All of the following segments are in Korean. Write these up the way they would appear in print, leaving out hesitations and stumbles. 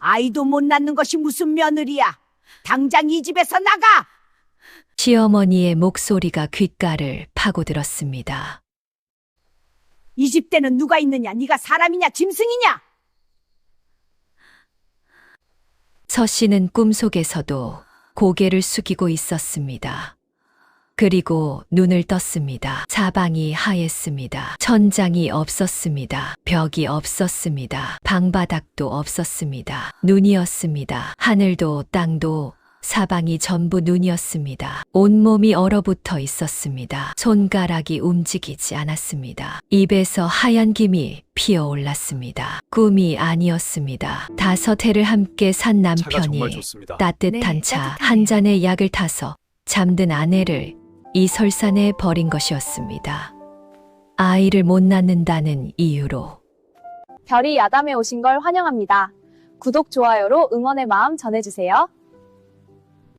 아이도 못 낳는 것이 무슨 며느리야. 당장 이 집에서 나가! 시어머니의 목소리가 귓가를 파고들었습니다. 이 집대는 누가 있느냐? 네가 사람이냐 짐승이냐? 서 씨는 꿈속에서도 고개를 숙이고 있었습니다. 그리고 눈을 떴습니다. 사방이 하였습니다. 천장이 없었습니다. 벽이 없었습니다. 방바닥도 없었습니다. 눈이었습니다. 하늘도 땅도 사방이 전부 눈이었습니다. 온몸이 얼어붙어 있었습니다. 손가락이 움직이지 않았습니다. 입에서 하얀 김이 피어올랐습니다. 꿈이 아니었습니다. 5해를 함께 산 차가 정말 남편이 좋습니다. 따뜻한 네, 차 따뜻하네요. 한 잔에 약을 타서 잠든 아내를 이 설산에 버린 것이었습니다. 아이를 못 낳는다는 이유로. 별이 야담에 오신 걸 환영합니다. 구독, 좋아요로 응원의 마음 전해주세요.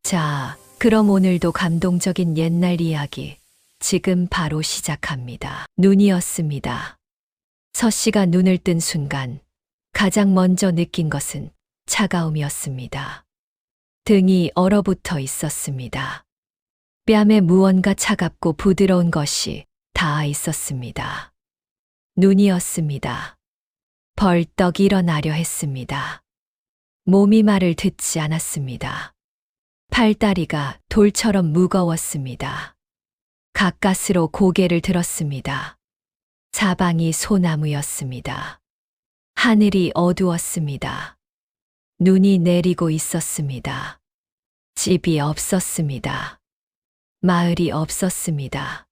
자, 그럼 오늘도 감동적인 옛날 이야기 지금 바로 시작합니다. 눈이었습니다. 서 씨가 눈을 뜬 순간 가장 먼저 느낀 것은 차가움이었습니다. 등이 얼어붙어 있었습니다. 뺨에 무언가 차갑고 부드러운 것이 닿아 있었습니다. 눈이었습니다. 벌떡 일어나려 했습니다. 몸이 말을 듣지 않았습니다. 팔다리가 돌처럼 무거웠습니다. 가까스로 고개를 들었습니다. 사방이 소나무였습니다. 하늘이 어두웠습니다. 눈이 내리고 있었습니다. 집이 없었습니다. 마을이 없었습니다.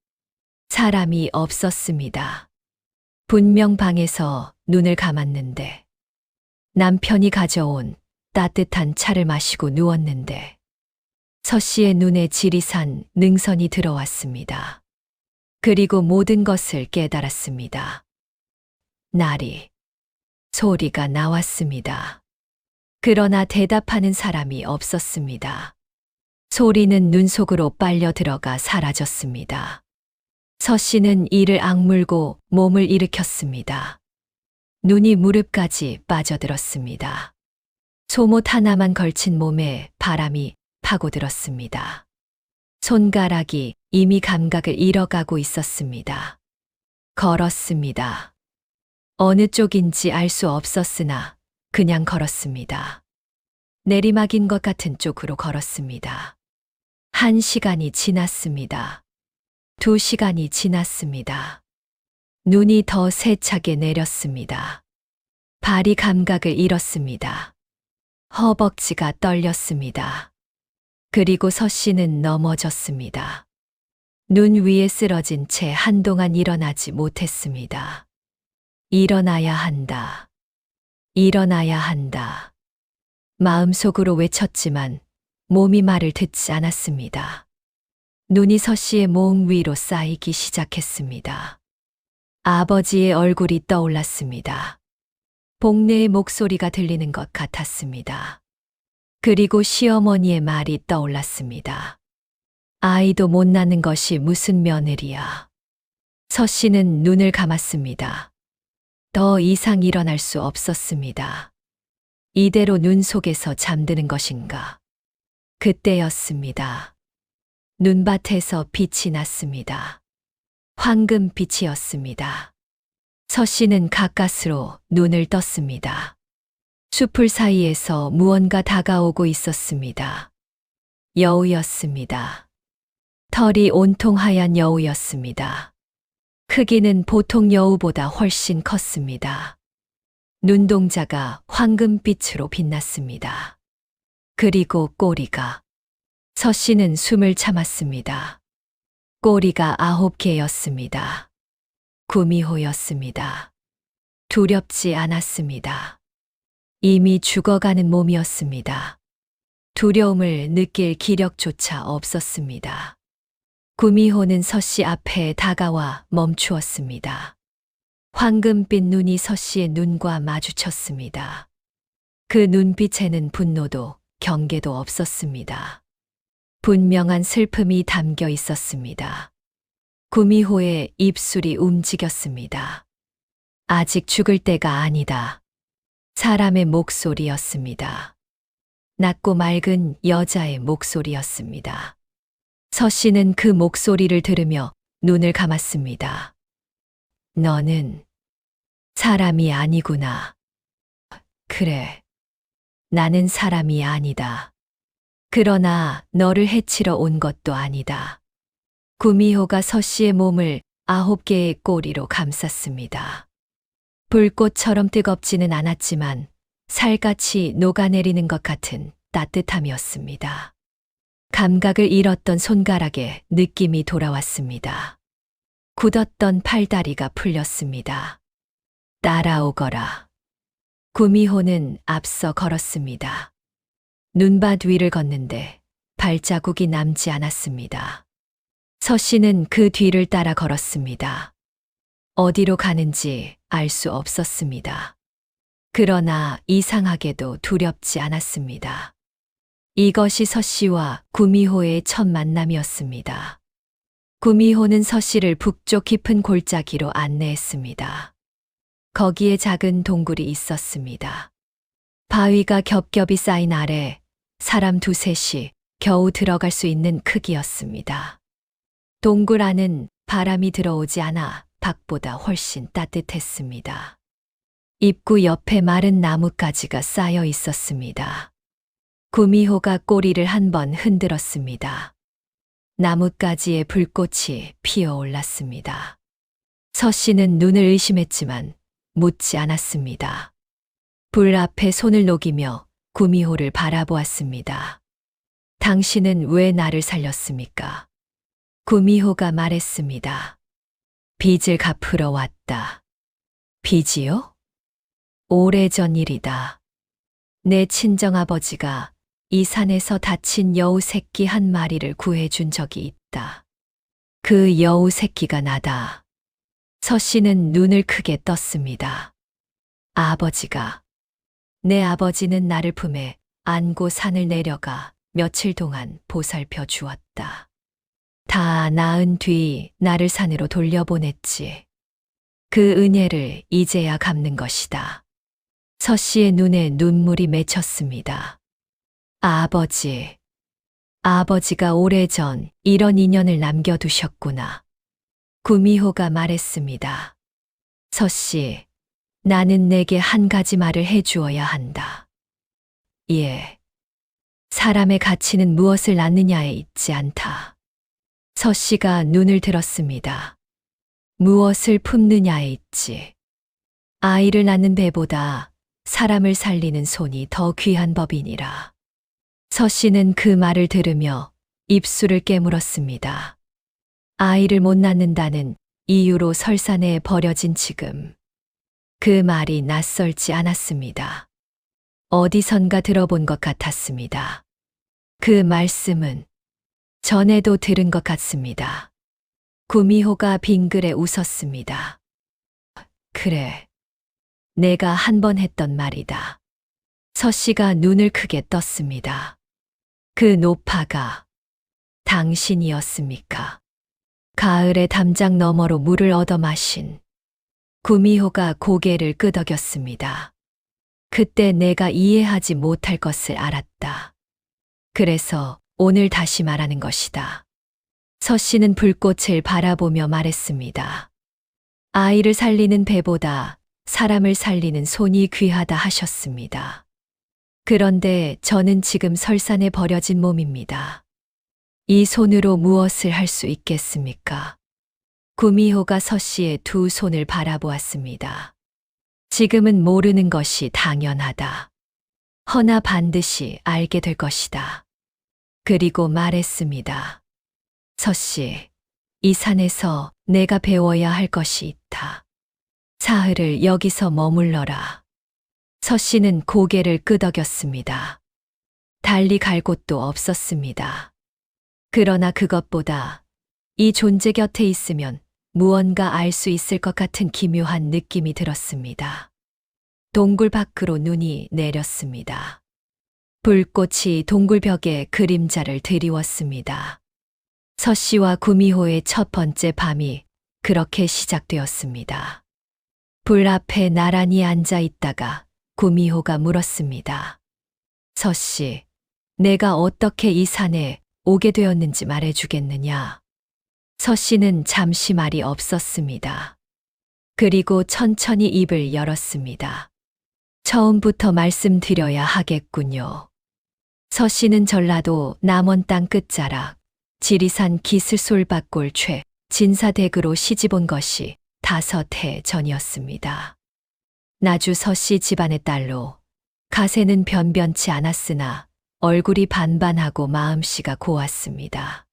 사람이 없었습니다. 분명 방에서 눈을 감았는데 남편이 가져온 따뜻한 차를 마시고 누웠는데 서 씨의 눈에 지리산 능선이 들어왔습니다. 그리고 모든 것을 깨달았습니다. 나리, 소리가 나왔습니다. 그러나 대답하는 사람이 없었습니다. 소리는 눈 속으로 빨려 들어가 사라졌습니다. 서 씨는 이를 악물고 몸을 일으켰습니다. 눈이 무릎까지 빠져들었습니다. 속옷 하나만 걸친 몸에 바람이 파고들었습니다. 손가락이 이미 감각을 잃어가고 있었습니다. 걸었습니다. 어느 쪽인지 알 수 없었으나 그냥 걸었습니다. 내리막인 것 같은 쪽으로 걸었습니다. 1시간이 지났습니다. 2시간이 지났습니다. 눈이 더 세차게 내렸습니다. 발이 감각을 잃었습니다. 허벅지가 떨렸습니다. 그리고 서 씨는 넘어졌습니다. 눈 위에 쓰러진 채 한동안 일어나지 못했습니다. 일어나야 한다. 일어나야 한다. 마음속으로 외쳤지만 몸이 말을 듣지 않았습니다. 눈이 서 씨의 몸 위로 쌓이기 시작했습니다. 아버지의 얼굴이 떠올랐습니다. 복내의 목소리가 들리는 것 같았습니다. 그리고 시어머니의 말이 떠올랐습니다. 아이도 못 낳는 것이 무슨 며느리야. 서 씨는 눈을 감았습니다. 더 이상 일어날 수 없었습니다. 이대로 눈 속에서 잠드는 것인가. 그때였습니다. 눈밭에서 빛이 났습니다. 황금빛이었습니다. 서 씨는 가까스로 눈을 떴습니다. 숲풀 사이에서 무언가 다가오고 있었습니다. 여우였습니다. 털이 온통 하얀 여우였습니다. 크기는 보통 여우보다 훨씬 컸습니다. 눈동자가 황금빛으로 빛났습니다. 그리고 꼬리가. 서 씨는 숨을 참았습니다. 꼬리가 9개였습니다. 구미호였습니다. 두렵지 않았습니다. 이미 죽어가는 몸이었습니다. 두려움을 느낄 기력조차 없었습니다. 구미호는 서 씨 앞에 다가와 멈추었습니다. 황금빛 눈이 서 씨의 눈과 마주쳤습니다. 그 눈빛에는 분노도 경계도 없었습니다. 분명한 슬픔이 담겨 있었습니다. 구미호의 입술이 움직였습니다. 아직 죽을 때가 아니다. 사람의 목소리였습니다. 낮고 맑은 여자의 목소리였습니다. 서 씨는 그 목소리를 들으며 눈을 감았습니다. 너는 사람이 아니구나. 그래. 나는 사람이 아니다. 그러나 너를 해치러 온 것도 아니다. 구미호가 서 씨의 몸을 9개의 꼬리로 감쌌습니다. 불꽃처럼 뜨겁지는 않았지만 살같이 녹아내리는 것 같은 따뜻함이었습니다. 감각을 잃었던 손가락에 느낌이 돌아왔습니다. 굳었던 팔다리가 풀렸습니다. 따라오거라. 구미호는 앞서 걸었습니다. 눈밭 위를 걷는데 발자국이 남지 않았습니다. 서 씨는 그 뒤를 따라 걸었습니다. 어디로 가는지 알 수 없었습니다. 그러나 이상하게도 두렵지 않았습니다. 이것이 서 씨와 구미호의 첫 만남이었습니다. 구미호는 서 씨를 북쪽 깊은 골짜기로 안내했습니다. 거기에 작은 동굴이 있었습니다. 바위가 겹겹이 쌓인 아래 사람 두셋이 겨우 들어갈 수 있는 크기였습니다. 동굴 안은 바람이 들어오지 않아 밖보다 훨씬 따뜻했습니다. 입구 옆에 마른 나뭇가지가 쌓여 있었습니다. 구미호가 꼬리를 한번 흔들었습니다. 나뭇가지에 불꽃이 피어올랐습니다. 서 씨는 눈을 의심했지만 묻지 않았습니다. 불 앞에 손을 녹이며 구미호를 바라보았습니다. 당신은 왜 나를 살렸습니까? 구미호가 말했습니다. 빚을 갚으러 왔다. 빚이요? 오래전 일이다. 내 친정아버지가 이 산에서 다친 여우 새끼 한 마리를 구해준 적이 있다. 그 여우 새끼가 나다. 서 씨는 눈을 크게 떴습니다. 아버지가. 내 아버지는 나를 품에 안고 산을 내려가 며칠 동안 보살펴 주었다. 다 나은 뒤 나를 산으로 돌려보냈지. 그 은혜를 이제야 갚는 것이다. 서 씨의 눈에 눈물이 맺혔습니다. 아버지. 아버지가 오래전 이런 인연을 남겨두셨구나. 구미호가 말했습니다. 서 씨, 나는 내게 한 가지 말을 해주어야 한다. 예. 사람의 가치는 무엇을 낳느냐에 있지 않다. 서 씨가 눈을 들었습니다. 무엇을 품느냐에 있지. 아이를 낳는 배보다 사람을 살리는 손이 더 귀한 법이니라. 서 씨는 그 말을 들으며 입술을 깨물었습니다. 아이를 못 낳는다는 이유로 설산에 버려진 지금. 그 말이 낯설지 않았습니다. 어디선가 들어본 것 같았습니다. 그 말씀은 전에도 들은 것 같습니다. 구미호가 빙그레 웃었습니다. 그래. 내가 한 번 했던 말이다. 서 씨가 눈을 크게 떴습니다. 그 노파가 당신이었습니까? 가을의 담장 너머로 물을 얻어 마신. 구미호가 고개를 끄덕였습니다. 그때 내가 이해하지 못할 것을 알았다. 그래서 오늘 다시 말하는 것이다. 서 씨는 불꽃을 바라보며 말했습니다. 아이를 살리는 배보다 사람을 살리는 손이 귀하다 하셨습니다. 그런데 저는 지금 설산에 버려진 몸입니다. 이 손으로 무엇을 할 수 있겠습니까? 구미호가 서 씨의 두 손을 바라보았습니다. 지금은 모르는 것이 당연하다. 허나 반드시 알게 될 것이다. 그리고 말했습니다. 서 씨, 이 산에서 내가 배워야 할 것이 있다. 사흘을 여기서 머물러라. 서 씨는 고개를 끄덕였습니다. 달리 갈 곳도 없었습니다. 그러나 그것보다 이 존재 곁에 있으면 무언가 알 수 있을 것 같은 기묘한 느낌이 들었습니다. 동굴 밖으로 눈이 내렸습니다. 불꽃이 동굴 벽에 그림자를 드리웠습니다. 서 씨와 구미호의 첫 번째 밤이 그렇게 시작되었습니다. 불 앞에 나란히 앉아 있다가 구미호가 물었습니다. 서씨, 내가 어떻게 이 산에 오게 되었는지 말해주겠느냐? 서씨는 잠시 말이 없었습니다. 그리고 천천히 입을 열었습니다. 처음부터 말씀드려야 하겠군요. 서씨는 전라도 남원 땅 끝자락 지리산 기슬솔밭골 최 진사댁으로 시집온 것이 5해 전이었습니다. 나주 서씨 집안의 딸로 가세는 변변치 않았으나 얼굴이 반반하고 마음씨가 고왔습니다.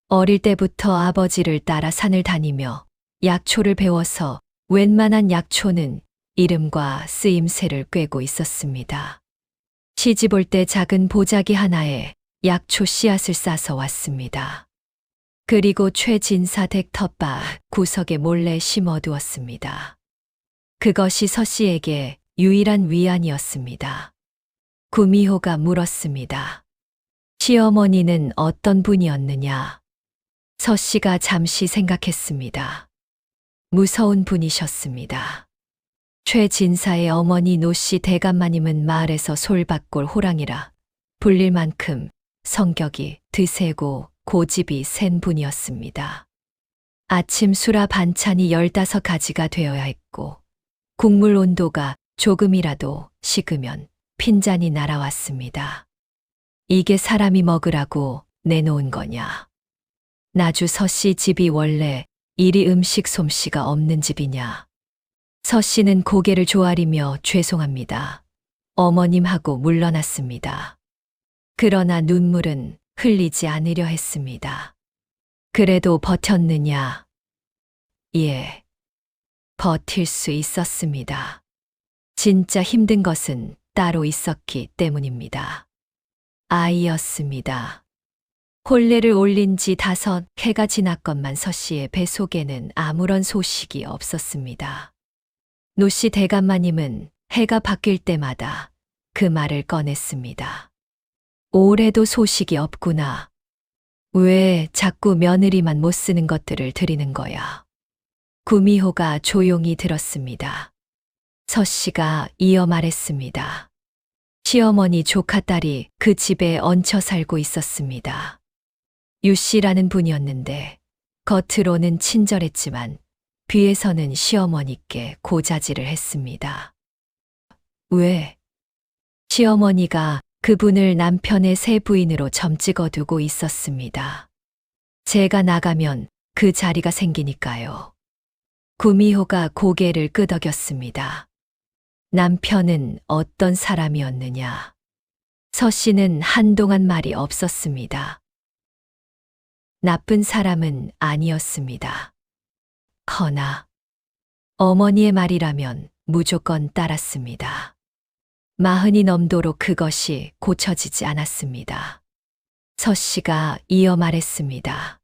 어릴 때부터 아버지를 따라 산을 다니며 약초를 배워서 웬만한 약초는 이름과 쓰임새를 꿰고 있었습니다. 시집 올 때 작은 보자기 하나에 약초 씨앗을 싸서 왔습니다. 그리고 최진사 댁 텃밭 구석에 몰래 심어두었습니다. 그것이 서씨에게 유일한 위안이었습니다. 구미호가 물었습니다. 시어머니는 어떤 분이었느냐? 서씨가 잠시 생각했습니다. 무서운 분이셨습니다. 최진사의 어머니 노씨 대감마님은 마을에서 솔밭골 호랑이라 불릴 만큼 성격이 드세고 고집이 센 분이었습니다. 아침 수라 반찬이 15가지가 되어야 했고 국물 온도가 조금이라도 식으면 핀잔이 날아왔습니다. 이게 사람이 먹으라고 내놓은 거냐? 나주 서씨 집이 원래 이리 음식 솜씨가 없는 집이냐? 서씨는 고개를 조아리며 죄송합니다. 어머님하고 물러났습니다. 그러나 눈물은 흘리지 않으려 했습니다. 그래도 버텼느냐? 예, 버틸 수 있었습니다. 진짜 힘든 것은 따로 있었기 때문입니다. 아이였습니다. 혼례를 올린 지 5해가 지났건만 서씨의 뱃속에는 아무런 소식이 없었습니다. 노씨 대감마님은 해가 바뀔 때마다 그 말을 꺼냈습니다. 올해도 소식이 없구나. 왜 자꾸 며느리만 못 쓰는 것들을 드리는 거야? 구미호가 조용히 들었습니다. 서씨가 이어 말했습니다. 시어머니 조카딸이 그 집에 얹혀 살고 있었습니다. 유씨라는 분이었는데 겉으로는 친절했지만 뒤에서는 시어머니께 고자질을 했습니다. 왜? 시어머니가 그분을 남편의 새 부인으로 점찍어두고 있었습니다. 제가 나가면 그 자리가 생기니까요. 구미호가 고개를 끄덕였습니다. 남편은 어떤 사람이었느냐? 서씨는 한동안 말이 없었습니다. 나쁜 사람은 아니었습니다. 허나 어머니의 말이라면 무조건 따랐습니다. 40이 넘도록 그것이 고쳐지지 않았습니다. 서씨가 이어 말했습니다.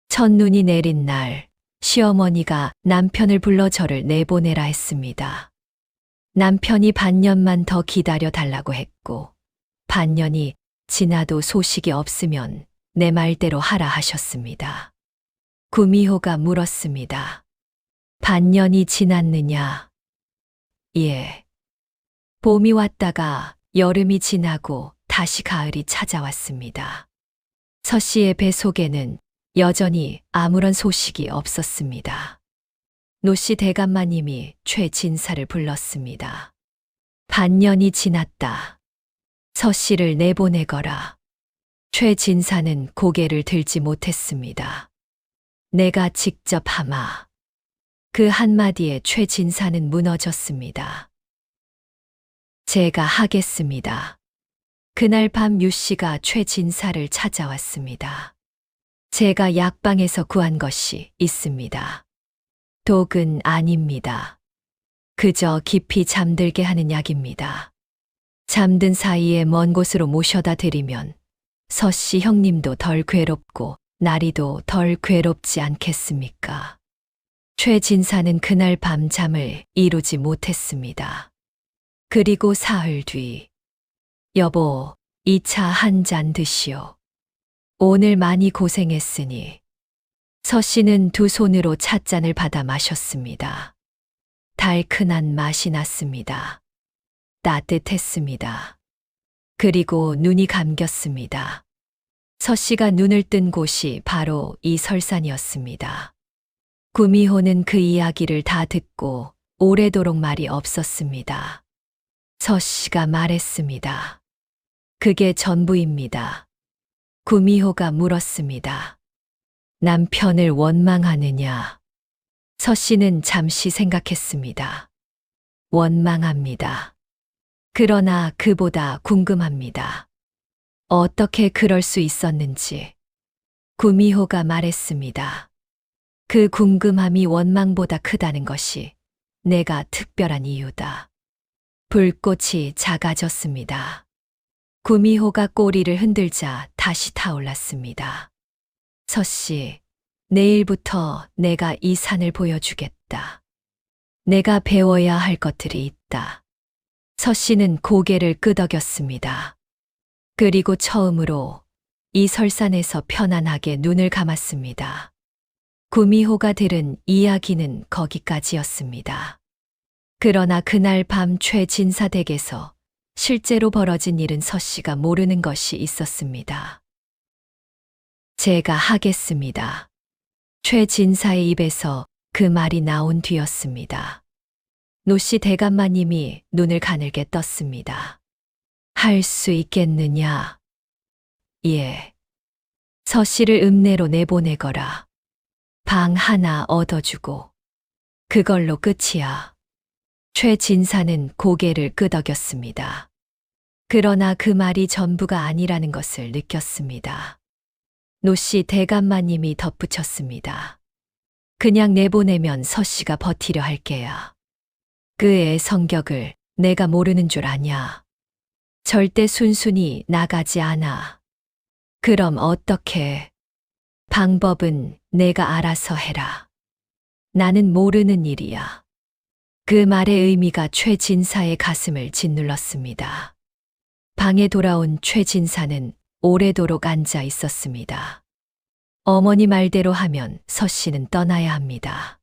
첫눈이 내린 날 시어머니가 남편을 불러 저를 내보내라 했습니다. 남편이 반년만 더 기다려 달라고 했고 반년이 지나도 소식이 없으면 내 말대로 하라 하셨습니다. 구미호가 물었습니다. 반년이 지났느냐? 예. 봄이 왔다가 여름이 지나고 다시 가을이 찾아왔습니다. 서씨의 뱃속에는 여전히 아무런 소식이 없었습니다. 노씨 대감마님이 최진사를 불렀습니다. 반년이 지났다. 서씨를 내보내거라. 최진사는 고개를 들지 못했습니다. 내가 직접 하마. 그 한마디에 최진사는 무너졌습니다. 제가 하겠습니다. 그날 밤 유씨가 최진사를 찾아왔습니다. 제가 약방에서 구한 것이 있습니다. 독은 아닙니다. 그저 깊이 잠들게 하는 약입니다. 잠든 사이에 먼 곳으로 모셔다 드리면 서씨 형님도 덜 괴롭고 나리도 덜 괴롭지 않겠습니까? 최진사는 그날 밤 잠을 이루지 못했습니다. 그리고 사흘 뒤, 여보, 이 차 한 잔 드시오. 오늘 많이 고생했으니. 서씨는 두 손으로 찻잔을 받아 마셨습니다. 달큰한 맛이 났습니다. 따뜻했습니다. 그리고 눈이 감겼습니다. 서 씨가 눈을 뜬 곳이 바로 이 설산이었습니다. 구미호는 그 이야기를 다 듣고 오래도록 말이 없었습니다. 서 씨가 말했습니다. 그게 전부입니다. 구미호가 물었습니다. 남편을 원망하느냐? 서 씨는 잠시 생각했습니다. 원망합니다. 그러나 그보다 궁금합니다. 어떻게 그럴 수 있었는지. 구미호가 말했습니다. 그 궁금함이 원망보다 크다는 것이 내가 특별한 이유다. 불꽃이 작아졌습니다. 구미호가 꼬리를 흔들자 다시 타올랐습니다. 서 씨, 내일부터 내가 이 산을 보여주겠다. 내가 배워야 할 것들이 있다. 서 씨는 고개를 끄덕였습니다. 그리고 처음으로 이 설산에서 편안하게 눈을 감았습니다. 구미호가 들은 이야기는 거기까지였습니다. 그러나 그날 밤 최진사 댁에서 실제로 벌어진 일은 서 씨가 모르는 것이 있었습니다. 제가 하겠습니다. 최진사의 입에서 그 말이 나온 뒤였습니다. 노씨 대감마님이 눈을 가늘게 떴습니다. 할 수 있겠느냐? 예. 서 씨를 읍내로 내보내거라. 방 하나 얻어주고. 그걸로 끝이야. 최진사는 고개를 끄덕였습니다. 그러나 그 말이 전부가 아니라는 것을 느꼈습니다. 노씨 대감마님이 덧붙였습니다. 그냥 내보내면 서 씨가 버티려 할 게야. 그의 성격을 내가 모르는 줄 아냐. 절대 순순히 나가지 않아. 그럼 어떻게? 방법은 내가 알아서 해라. 나는 모르는 일이야. 그 말의 의미가 최진사의 가슴을 짓눌렀습니다. 방에 돌아온 최진사는 오래도록 앉아 있었습니다. 어머니 말대로 하면 서 씨는 떠나야 합니다.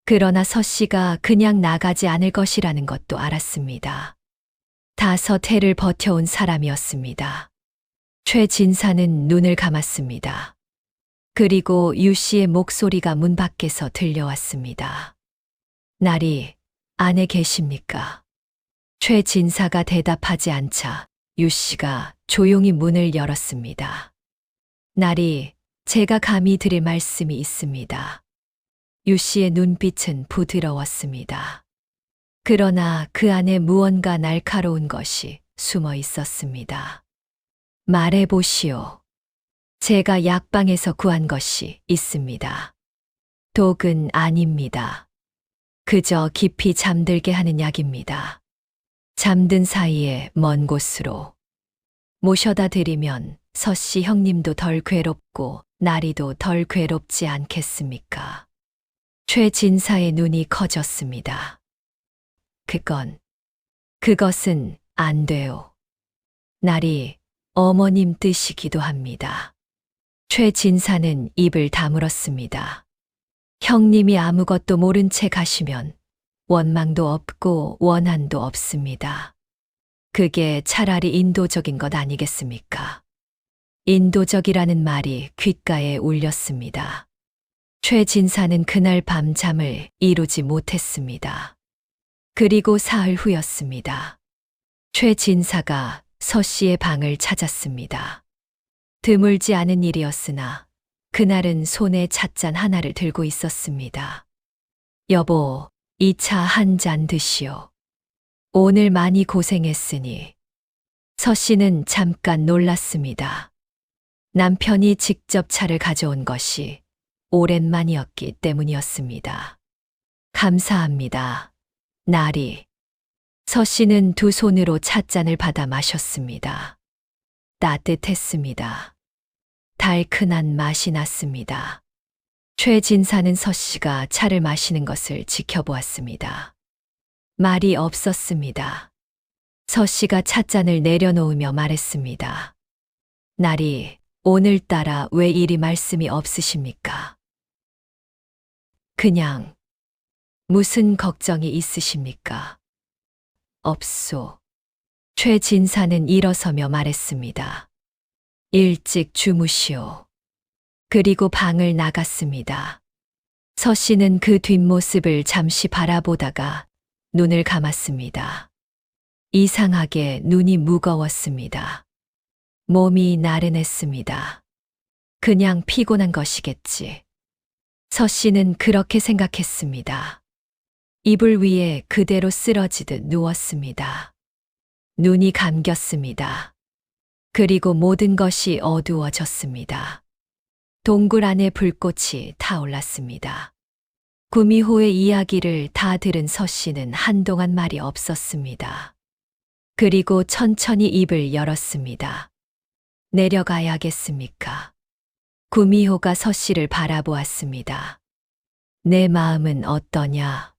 그러나 서 씨가 그냥 나가지 않을 것이라는 것도 알았습니다. 5해를 버텨온 사람이었습니다. 최진사는 눈을 감았습니다. 그리고 유 씨의 목소리가 문 밖에서 들려왔습니다. 나리, 안에 계십니까? 최진사가 대답하지 않자 유 씨가 조용히 문을 열었습니다. 나리, 제가 감히 드릴 말씀이 있습니다. 유 씨의 눈빛은 부드러웠습니다. 그러나 그 안에 무언가 날카로운 것이 숨어 있었습니다. 말해보시오. 제가 약방에서 구한 것이 있습니다. 독은 아닙니다. 그저 깊이 잠들게 하는 약입니다. 잠든 사이에 먼 곳으로 모셔다 드리면 서 씨 형님도 덜 괴롭고 나리도 덜 괴롭지 않겠습니까? 최진사의 눈이 커졌습니다. 그것은 안 돼요. 나리, 어머님 뜻이기도 합니다. 최진사는 입을 다물었습니다. 형님이 아무것도 모른 채 가시면 원망도 없고 원한도 없습니다. 그게 차라리 인도적인 것 아니겠습니까? 인도적이라는 말이 귓가에 울렸습니다. 최진사는 그날 밤 잠을 이루지 못했습니다. 그리고 사흘 후였습니다. 최진사가 서 씨의 방을 찾았습니다. 드물지 않은 일이었으나 그날은 손에 찻잔 하나를 들고 있었습니다. 여보, 이 차 한 잔 드시오. 오늘 많이 고생했으니. 서 씨는 잠깐 놀랐습니다. 남편이 직접 차를 가져온 것이 오랜만이었기 때문이었습니다. 감사합니다. 나리. 서 씨는 두 손으로 찻잔을 받아 마셨습니다. 따뜻했습니다. 달큰한 맛이 났습니다. 최진사는 서 씨가 차를 마시는 것을 지켜보았습니다. 말이 없었습니다. 서 씨가 찻잔을 내려놓으며 말했습니다. 나리, 오늘따라 왜 이리 말씀이 없으십니까? 그냥 무슨 걱정이 있으십니까? 없소. 최진사는 일어서며 말했습니다. 일찍 주무시오. 그리고 방을 나갔습니다. 서 씨는 그 뒷모습을 잠시 바라보다가 눈을 감았습니다. 이상하게 눈이 무거웠습니다. 몸이 나른했습니다. 그냥 피곤한 것이겠지. 서 씨는 그렇게 생각했습니다. 이불 위에 그대로 쓰러지듯 누웠습니다. 눈이 감겼습니다. 그리고 모든 것이 어두워졌습니다. 동굴 안에 불꽃이 타올랐습니다. 구미호의 이야기를 다 들은 서 씨는 한동안 말이 없었습니다. 그리고 천천히 입을 열었습니다. 내려가야겠습니까? 구미호가 서 씨를 바라보았습니다. 내 마음은 어떠냐?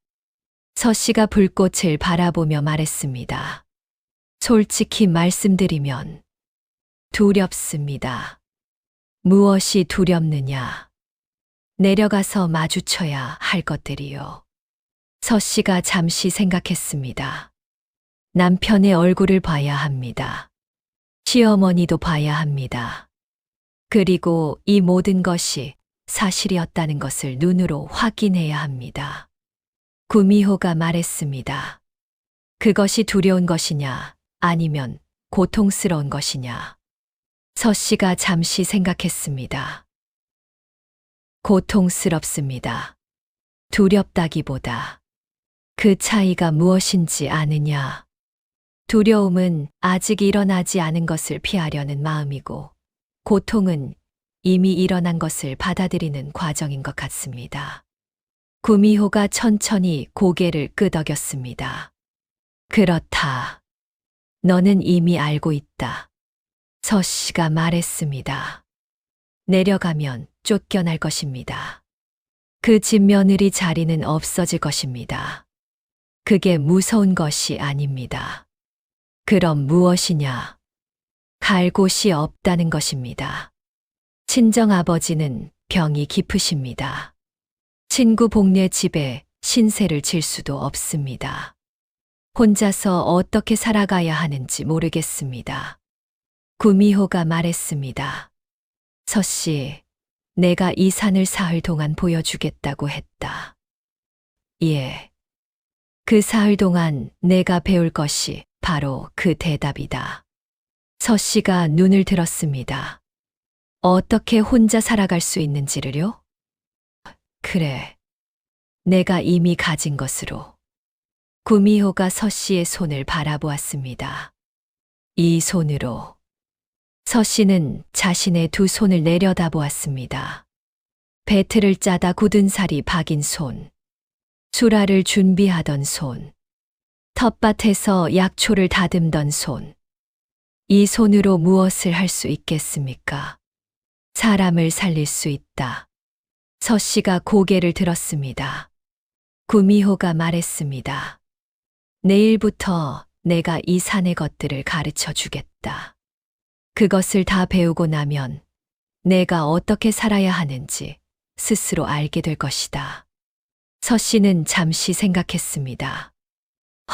서 씨가 불꽃을 바라보며 말했습니다. 솔직히 말씀드리면 두렵습니다. 무엇이 두렵느냐? 내려가서 마주쳐야 할 것들이요. 서 씨가 잠시 생각했습니다. 남편의 얼굴을 봐야 합니다. 시어머니도 봐야 합니다. 그리고 이 모든 것이 사실이었다는 것을 눈으로 확인해야 합니다. 구미호가 말했습니다. 그것이 두려운 것이냐, 아니면 고통스러운 것이냐. 서 씨가 잠시 생각했습니다. 고통스럽습니다. 두렵다기보다 그 차이가 무엇인지 아느냐. 두려움은 아직 일어나지 않은 것을 피하려는 마음이고, 고통은 이미 일어난 것을 받아들이는 과정인 것 같습니다. 구미호가 천천히 고개를 끄덕였습니다. 그렇다. 너는 이미 알고 있다. 서 씨가 말했습니다. 내려가면 쫓겨날 것입니다. 그 집 며느리 자리는 없어질 것입니다. 그게 무서운 것이 아닙니다. 그럼 무엇이냐? 갈 곳이 없다는 것입니다. 친정아버지는 병이 깊으십니다. 친구 복례 집에 신세를 질 수도 없습니다. 혼자서 어떻게 살아가야 하는지 모르겠습니다. 구미호가 말했습니다. 서 씨, 내가 이 산을 사흘 동안 보여주겠다고 했다. 예. 그 사흘 동안 내가 배울 것이 바로 그 대답이다. 서 씨가 눈을 들었습니다. 어떻게 혼자 살아갈 수 있는지를요? 그래. 내가 이미 가진 것으로. 구미호가 서 씨의 손을 바라보았습니다. 이 손으로. 서 씨는 자신의 두 손을 내려다보았습니다. 배틀을 짜다 굳은 살이 박인 손. 수라를 준비하던 손. 텃밭에서 약초를 다듬던 손. 이 손으로 무엇을 할 수 있겠습니까? 사람을 살릴 수 있다. 서 씨가 고개를 들었습니다. 구미호가 말했습니다. 내일부터 내가 이 산의 것들을 가르쳐 주겠다. 그것을 다 배우고 나면 내가 어떻게 살아야 하는지 스스로 알게 될 것이다. 서 씨는 잠시 생각했습니다.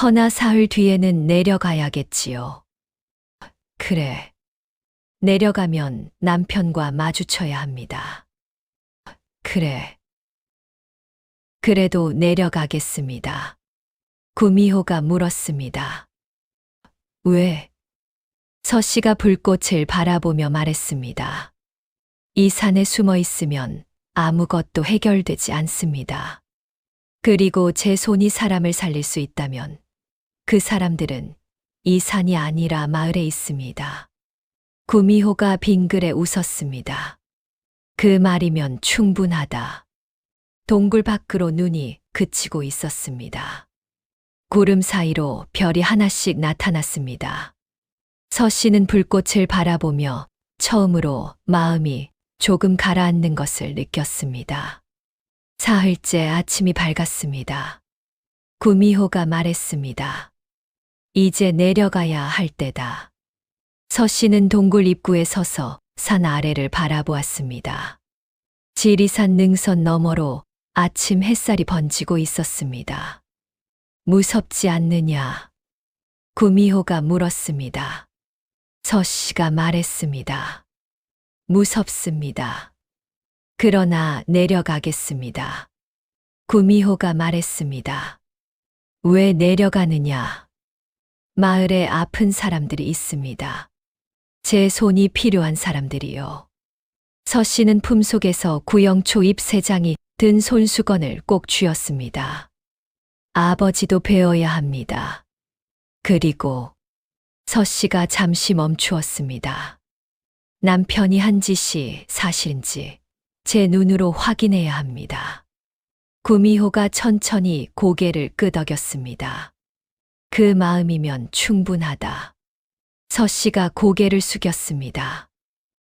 허나 사흘 뒤에는 내려가야겠지요. 그래. 내려가면 남편과 마주쳐야 합니다. 그래. 그래도 내려가겠습니다. 구미호가 물었습니다. 왜? 서 씨가 불꽃을 바라보며 말했습니다. 이 산에 숨어 있으면 아무것도 해결되지 않습니다. 그리고 제 손이 사람을 살릴 수 있다면 그 사람들은 이 산이 아니라 마을에 있습니다. 구미호가 빙그레 웃었습니다. 그 말이면 충분하다. 동굴 밖으로 눈이 그치고 있었습니다. 구름 사이로 별이 하나씩 나타났습니다. 서 씨는 불꽃을 바라보며 처음으로 마음이 조금 가라앉는 것을 느꼈습니다. 사흘째 아침이 밝았습니다. 구미호가 말했습니다. 이제 내려가야 할 때다. 서 씨는 동굴 입구에 서서 산 아래를 바라보았습니다. 지리산 능선 너머로 아침 햇살이 번지고 있었습니다. 무섭지 않느냐? 구미호가 물었습니다. 서씨가 말했습니다. 무섭습니다. 그러나 내려가겠습니다. 구미호가 말했습니다. 왜 내려가느냐? 마을에 아픈 사람들이 있습니다. 제 손이 필요한 사람들이요. 서씨는 품속에서 구영초 잎 3장이 든 손수건을 꼭 쥐었습니다. 아버지도 배워야 합니다. 그리고 서씨가 잠시 멈추었습니다. 남편이 한 짓이 사실인지 제 눈으로 확인해야 합니다. 구미호가 천천히 고개를 끄덕였습니다. 그 마음이면 충분하다. 서씨가 고개를 숙였습니다.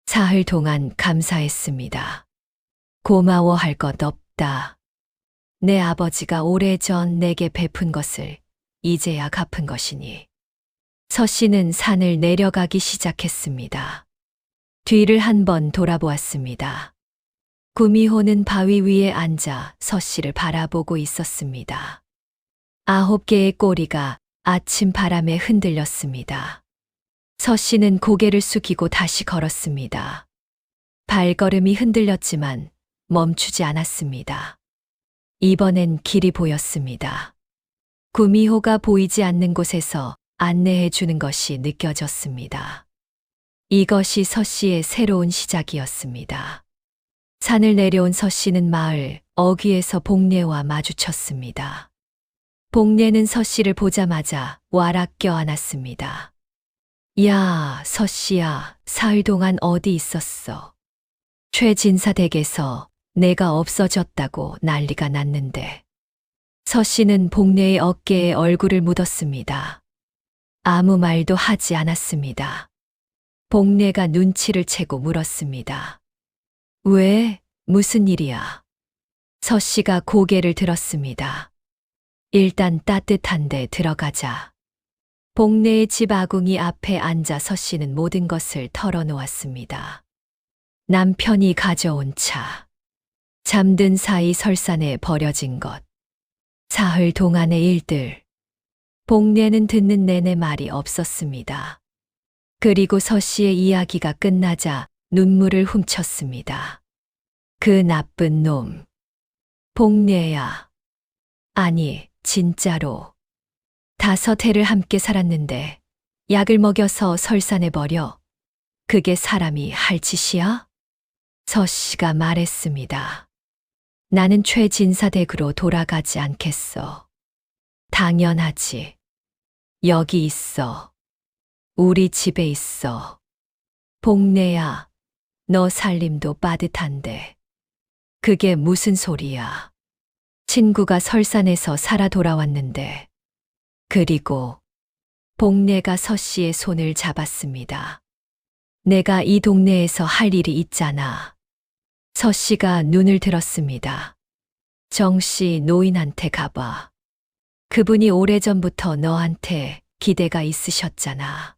사흘 동안 감사했습니다. 고마워할 것 없다. 내 아버지가 오래전 내게 베푼 것을 이제야 갚은 것이니. 서씨는 산을 내려가기 시작했습니다. 뒤를 한번 돌아보았습니다. 구미호는 바위 위에 앉아 서씨를 바라보고 있었습니다. 9개의 꼬리가 아침 바람에 흔들렸습니다. 서씨는 고개를 숙이고 다시 걸었습니다. 발걸음이 흔들렸지만 멈추지 않았습니다. 이번엔 길이 보였습니다. 구미호가 보이지 않는 곳에서 안내해 주는 것이 느껴졌습니다. 이것이 서씨의 새로운 시작이었습니다. 산을 내려온 서씨는 마을 어귀에서 복례와 마주쳤습니다. 복례는 서씨를 보자마자 와락 껴안았습니다. 야, 서씨야, 사흘 동안 어디 있었어? 최진사 댁에서 내가 없어졌다고 난리가 났는데. 서씨는 복례의 어깨에 얼굴을 묻었습니다. 아무 말도 하지 않았습니다. 복례가 눈치를 채고 물었습니다. 왜? 무슨 일이야? 서씨가 고개를 들었습니다. 일단 따뜻한 데 들어가자. 복례의 집 아궁이 앞에 앉아 서씨는 모든 것을 털어놓았습니다. 남편이 가져온 차, 잠든 사이 설산에 버려진 것, 사흘 동안의 일들. 복례는 듣는 내내 말이 없었습니다. 그리고 서씨의 이야기가 끝나자 눈물을 훔쳤습니다. 그 나쁜 놈. 복례야. 아니, 진짜로. 5해를 함께 살았는데 약을 먹여서 설산에 버려. 그게 사람이 할 짓이야? 서씨가 말했습니다. 나는 최진사 댁으로 돌아가지 않겠어. 당연하지. 여기 있어. 우리 집에 있어. 복례야, 너 살림도 빠듯한데. 그게 무슨 소리야. 친구가 설산에서 살아 돌아왔는데. 그리고 복례가 서씨의 손을 잡았습니다. 내가 이 동네에서 할 일이 있잖아. 서씨가 눈을 들었습니다. 정씨 노인한테 가봐. 그분이 오래전부터 너한테 기대가 있으셨잖아.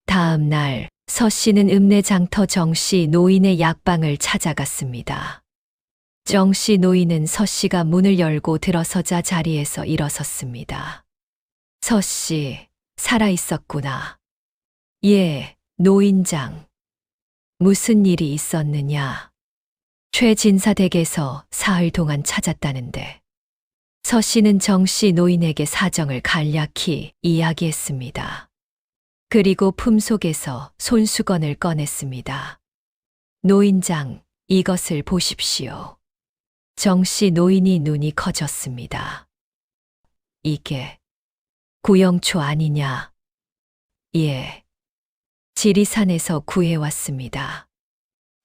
다음 날 서씨는 읍내장터 정씨 노인의 약방을 찾아갔습니다. 정씨 노인은 서씨가 문을 열고 들어서자 자리에서 일어섰습니다. 서씨, 살아있었구나. 예, 노인장. 무슨 일이 있었느냐? 최진사 댁에서 사흘 동안 찾았다는데. 서씨는 정씨 노인에게 사정을 간략히 이야기했습니다. 그리고 품속에서 손수건을 꺼냈습니다. 노인장, 이것을 보십시오. 정씨 노인이 눈이 커졌습니다. 이게 구영초 아니냐? 예. 지리산에서 구해왔습니다.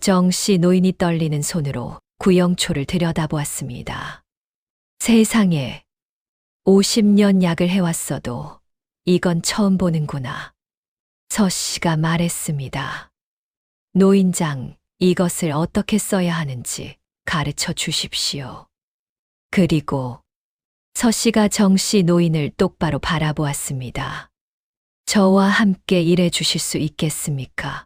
정씨 노인이 떨리는 손으로 구영초를 들여다보았습니다. 세상에, 50년 약을 해왔어도 이건 처음 보는구나. 서씨가 말했습니다. 노인장, 이것을 어떻게 써야 하는지 가르쳐 주십시오. 그리고 서씨가 정씨 노인을 똑바로 바라보았습니다. 저와 함께 일해 주실 수 있겠습니까?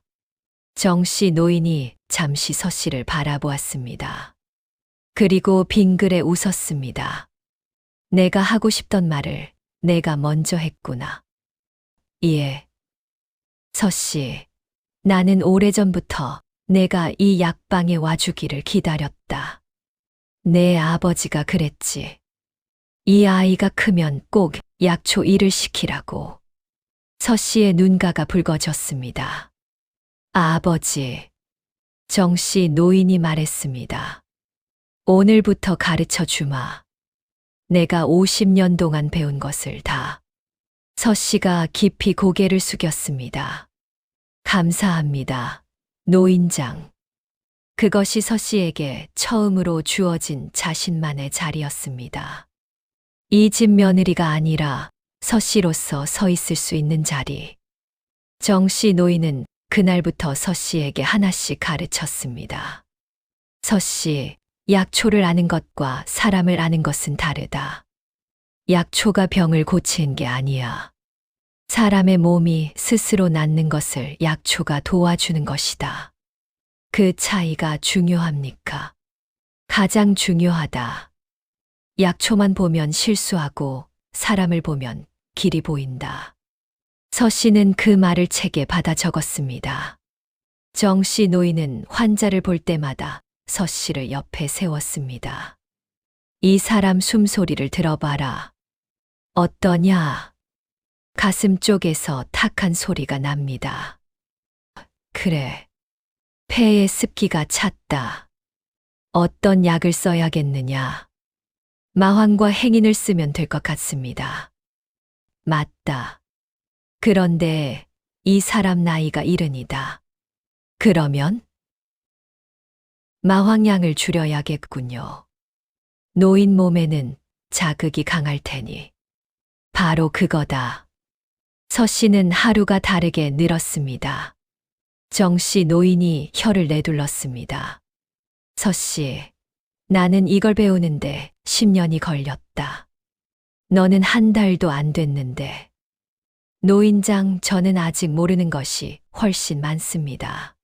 정씨 노인이 잠시 서씨를 바라보았습니다. 그리고 빙그레 웃었습니다. 내가 하고 싶던 말을 내가 먼저 했구나. 예. 서씨, 나는 오래전부터 내가 이 약방에 와주기를 기다렸다. 내 아버지가 그랬지. 이 아이가 크면 꼭 약초 일을 시키라고. 서씨의 눈가가 붉어졌습니다. 아버지, 정씨 노인이 말했습니다. 오늘부터 가르쳐 주마. 내가 50년 동안 배운 것을 다. 서씨가 깊이 고개를 숙였습니다. 감사합니다, 노인장. 그것이 서씨에게 처음으로 주어진 자신만의 자리였습니다. 이 집 며느리가 아니라 서씨로서 서 있을 수 있는 자리. 정씨 노인은 그날부터 서씨에게 하나씩 가르쳤습니다. 서씨, 약초를 아는 것과 사람을 아는 것은 다르다. 약초가 병을 고치는 게 아니야. 사람의 몸이 스스로 낫는 것을 약초가 도와주는 것이다. 그 차이가 중요합니까? 가장 중요하다. 약초만 보면 실수하고 사람을 보면 길이 보인다. 서씨는 그 말을 책에 받아 적었습니다. 정씨 노인은 환자를 볼 때마다 서씨를 옆에 세웠습니다. 이 사람 숨소리를 들어봐라. 어떠냐? 가슴 쪽에서 탁한 소리가 납니다. 그래. 폐에 습기가 찼다. 어떤 약을 써야겠느냐? 마황과 행인을 쓰면 될 것 같습니다. 맞다. 그런데 이 사람 나이가 70이다. 그러면? 마황량을 줄여야겠군요. 노인 몸에는 자극이 강할 테니. 바로 그거다. 서씨는 하루가 다르게 늘었습니다. 정씨 노인이 혀를 내둘렀습니다. 서씨, 나는 이걸 배우는데 10년이 걸렸다. 너는 한 달도 안 됐는데. 노인장, 저는 아직 모르는 것이 훨씬 많습니다.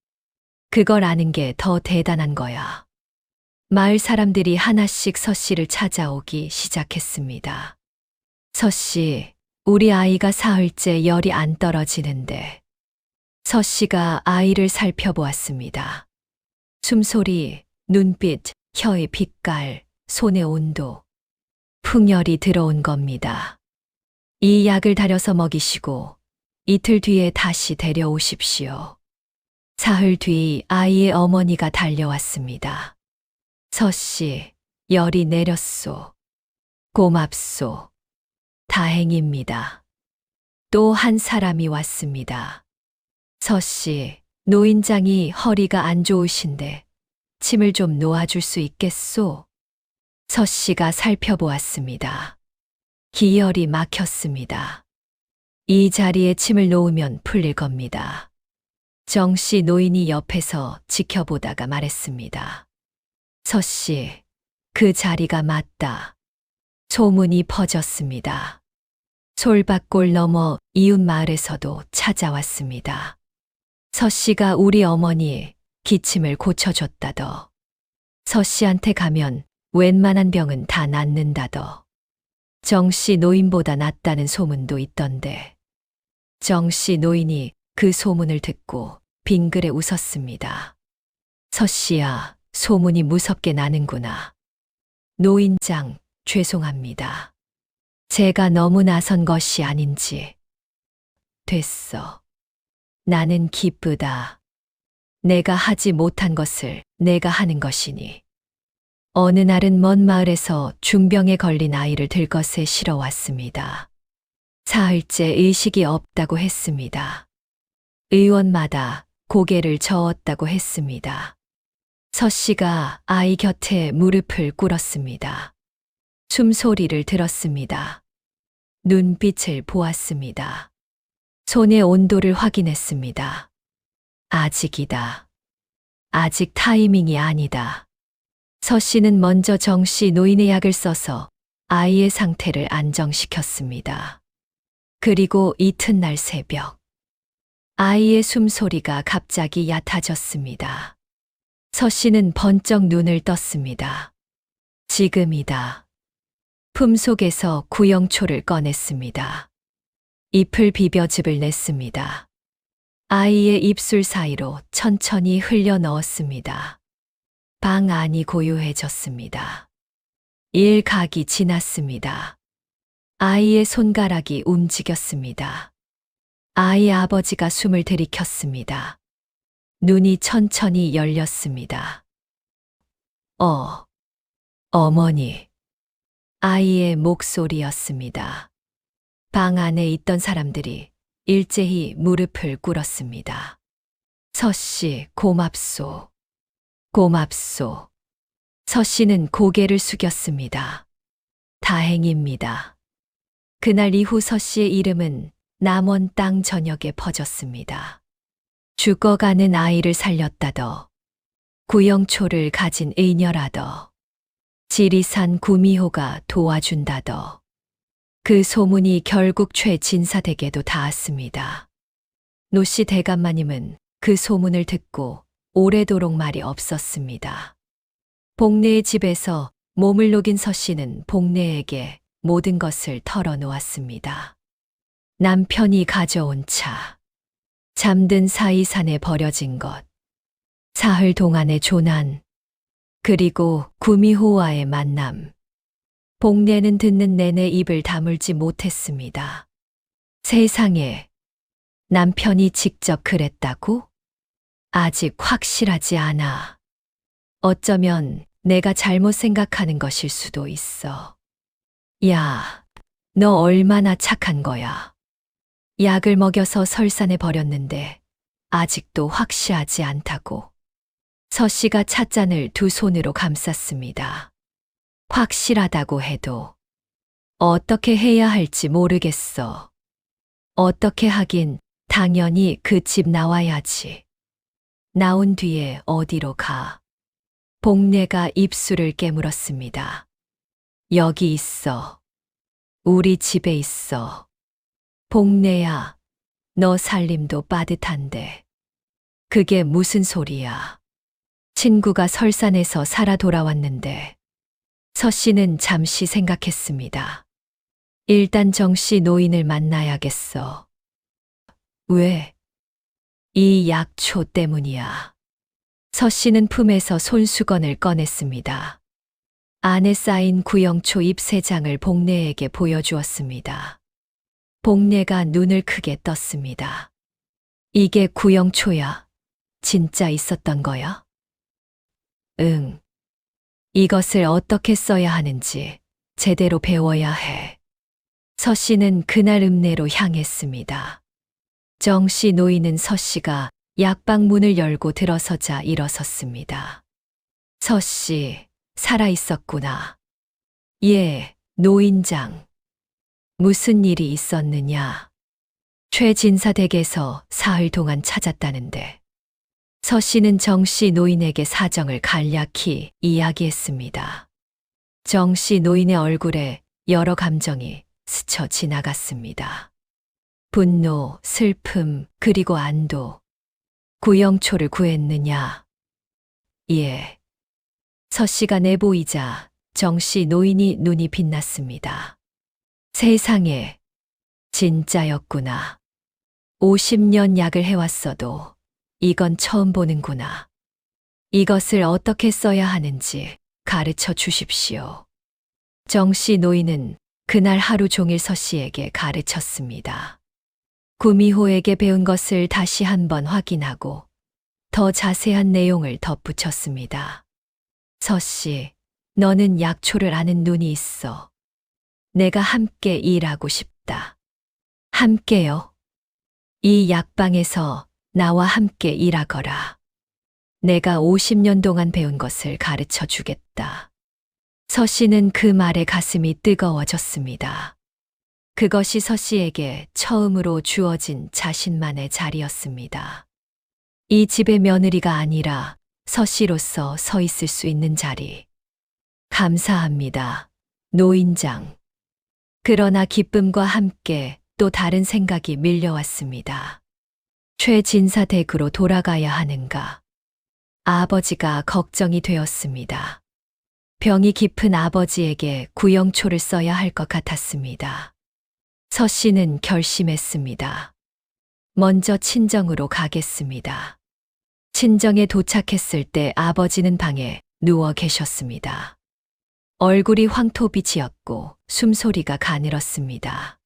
그걸 아는 게 더 대단한 거야. 마을 사람들이 하나씩 서씨를 찾아오기 시작했습니다. 서씨, 우리 아이가 사흘째 열이 안 떨어지는데. 서씨가 아이를 살펴보았습니다. 숨소리, 눈빛, 혀의 빛깔, 손의 온도. 풍열이 들어온 겁니다. 이 약을 달여서 먹이시고 이틀 뒤에 다시 데려오십시오. 사흘 뒤 아이의 어머니가 달려왔습니다. 서씨, 열이 내렸소. 고맙소. 다행입니다. 또 한 사람이 왔습니다. 서씨, 노인장이 허리가 안 좋으신데 침을 좀 놓아줄 수 있겠소? 서씨가 살펴보았습니다. 기혈이 막혔습니다. 이 자리에 침을 놓으면 풀릴 겁니다. 정씨 노인이 옆에서 지켜보다가 말했습니다. 서씨, 그 자리가 맞다. 소문이 퍼졌습니다. 솔밭골 넘어 이웃 마을에서도 찾아왔습니다. 서씨가 우리 어머니 기침을 고쳐줬다더. 서씨한테 가면 웬만한 병은 다 낫는다더. 정씨 노인보다 낫다는 소문도 있던데. 정씨 노인이 그 소문을 듣고 빙그레 웃었습니다. 서씨야, 소문이 무섭게 나는구나. 노인장, 죄송합니다. 제가 너무 나선 것이 아닌지. 됐어. 나는 기쁘다. 내가 하지 못한 것을 내가 하는 것이니. 어느 날은 먼 마을에서 중병에 걸린 아이를 들것에 실어 왔습니다. 사흘째 의식이 없다고 했습니다. 의원마다 고개를 저었다고 했습니다. 서씨가 아이 곁에 무릎을 꿇었습니다. 숨소리를 들었습니다. 눈빛을 보았습니다. 손의 온도를 확인했습니다. 아직이다. 아직 타이밍이 아니다. 서씨는 먼저 정씨 노인의 약을 써서 아이의 상태를 안정시켰습니다. 그리고 이튿날 새벽, 아이의 숨소리가 갑자기 얕아졌습니다. 서씨는 번쩍 눈을 떴습니다. 지금이다. 품속에서 구영초를 꺼냈습니다. 잎을 비벼즙을 냈습니다. 아이의 입술 사이로 천천히 흘려 넣었습니다. 방 안이 고요해졌습니다. 일각이 지났습니다. 아이의 손가락이 움직였습니다. 아이 아버지가 숨을 들이켰습니다. 눈이 천천히 열렸습니다. 어머니. 아이의 목소리였습니다. 방 안에 있던 사람들이 일제히 무릎을 꿇었습니다. 서씨, 고맙소. 고맙소. 서씨는 고개를 숙였습니다. 다행입니다. 그날 이후 서씨의 이름은 남원 땅 전역에 퍼졌습니다. 죽어가는 아이를 살렸다더. 구영초를 가진 의녀라더. 지리산 구미호가 도와준다더. 그 소문이 결국 최진사댁에도 닿았습니다. 노씨 대감마님은 그 소문을 듣고 오래도록 말이 없었습니다. 복내의 집에서 몸을 녹인 서씨는 복내에게 모든 것을 털어놓았습니다. 남편이 가져온 차, 잠든 사이산에 버려진 것, 사흘 동안의 조난, 그리고 구미호와의 만남. 복내는 듣는 내내 입을 다물지 못했습니다. 세상에, 남편이 직접 그랬다고? 아직 확실하지 않아. 어쩌면 내가 잘못 생각하는 것일 수도 있어. 야, 너 얼마나 착한 거야. 약을 먹여서 설산에 버렸는데 아직도 확실하지 않다고. 서씨가 찻잔을 두 손으로 감쌌습니다. 확실하다고 해도 어떻게 해야 할지 모르겠어. 어떻게 하긴 당연히 그 집 나와야지. 나온 뒤에 어디로 가? 복내가 입술을 깨물었습니다. 여기 있어. 우리 집에 있어. 복내야, 너 살림도 빠듯한데. 그게 무슨 소리야? 친구가 설산에서 살아 돌아왔는데. 서씨는 잠시 생각했습니다. 일단 정씨 노인을 만나야겠어. 왜? 이 약초 때문이야. 서씨는 품에서 손수건을 꺼냈습니다. 안에 쌓인 구영초 잎 3장을 복내에게 보여주었습니다. 복내가 눈을 크게 떴습니다. 이게 구영초야? 진짜 있었던 거야? 응. 이것을 어떻게 써야 하는지 제대로 배워야 해. 서씨는 그날 읍내로 향했습니다. 정씨 노인은 서씨가 약방 문을 열고 들어서자 일어섰습니다. 서씨, 살아있었구나. 예, 노인장. 무슨 일이 있었느냐? 최진사 댁에서 사흘 동안 찾았다는데. 서씨는 정씨 노인에게 사정을 간략히 이야기했습니다. 정씨 노인의 얼굴에 여러 감정이 스쳐 지나갔습니다. 분노, 슬픔, 그리고 안도. 구영초를 구했느냐? 예. 서씨가 내보이자 정씨 노인이 눈이 빛났습니다. 세상에, 진짜였구나. 50년 약을 해왔어도 이건 처음 보는구나. 이것을 어떻게 써야 하는지 가르쳐 주십시오. 정씨 노인은 그날 하루 종일 서씨에게 가르쳤습니다. 구미호에게 배운 것을 다시 한번 확인하고 더 자세한 내용을 덧붙였습니다. 서씨, 너는 약초를 아는 눈이 있어. 내가 함께 일하고 싶다. 함께요? 이 약방에서 나와 함께 일하거라. 내가 50년 동안 배운 것을 가르쳐 주겠다. 서씨는 그 말에 가슴이 뜨거워졌습니다. 그것이 서씨에게 처음으로 주어진 자신만의 자리였습니다. 이 집의 며느리가 아니라 서씨로서 서 있을 수 있는 자리. 감사합니다, 노인장. 그러나 기쁨과 함께 또 다른 생각이 밀려왔습니다. 최진사 댁으로 돌아가야 하는가? 아버지가 걱정이 되었습니다. 병이 깊은 아버지에게 구영초를 써야 할 것 같았습니다. 서 씨는 결심했습니다. 먼저 친정으로 가겠습니다. 친정에 도착했을 때 아버지는 방에 누워 계셨습니다. 얼굴이 황토빛이었고 숨소리가 가늘었습니다.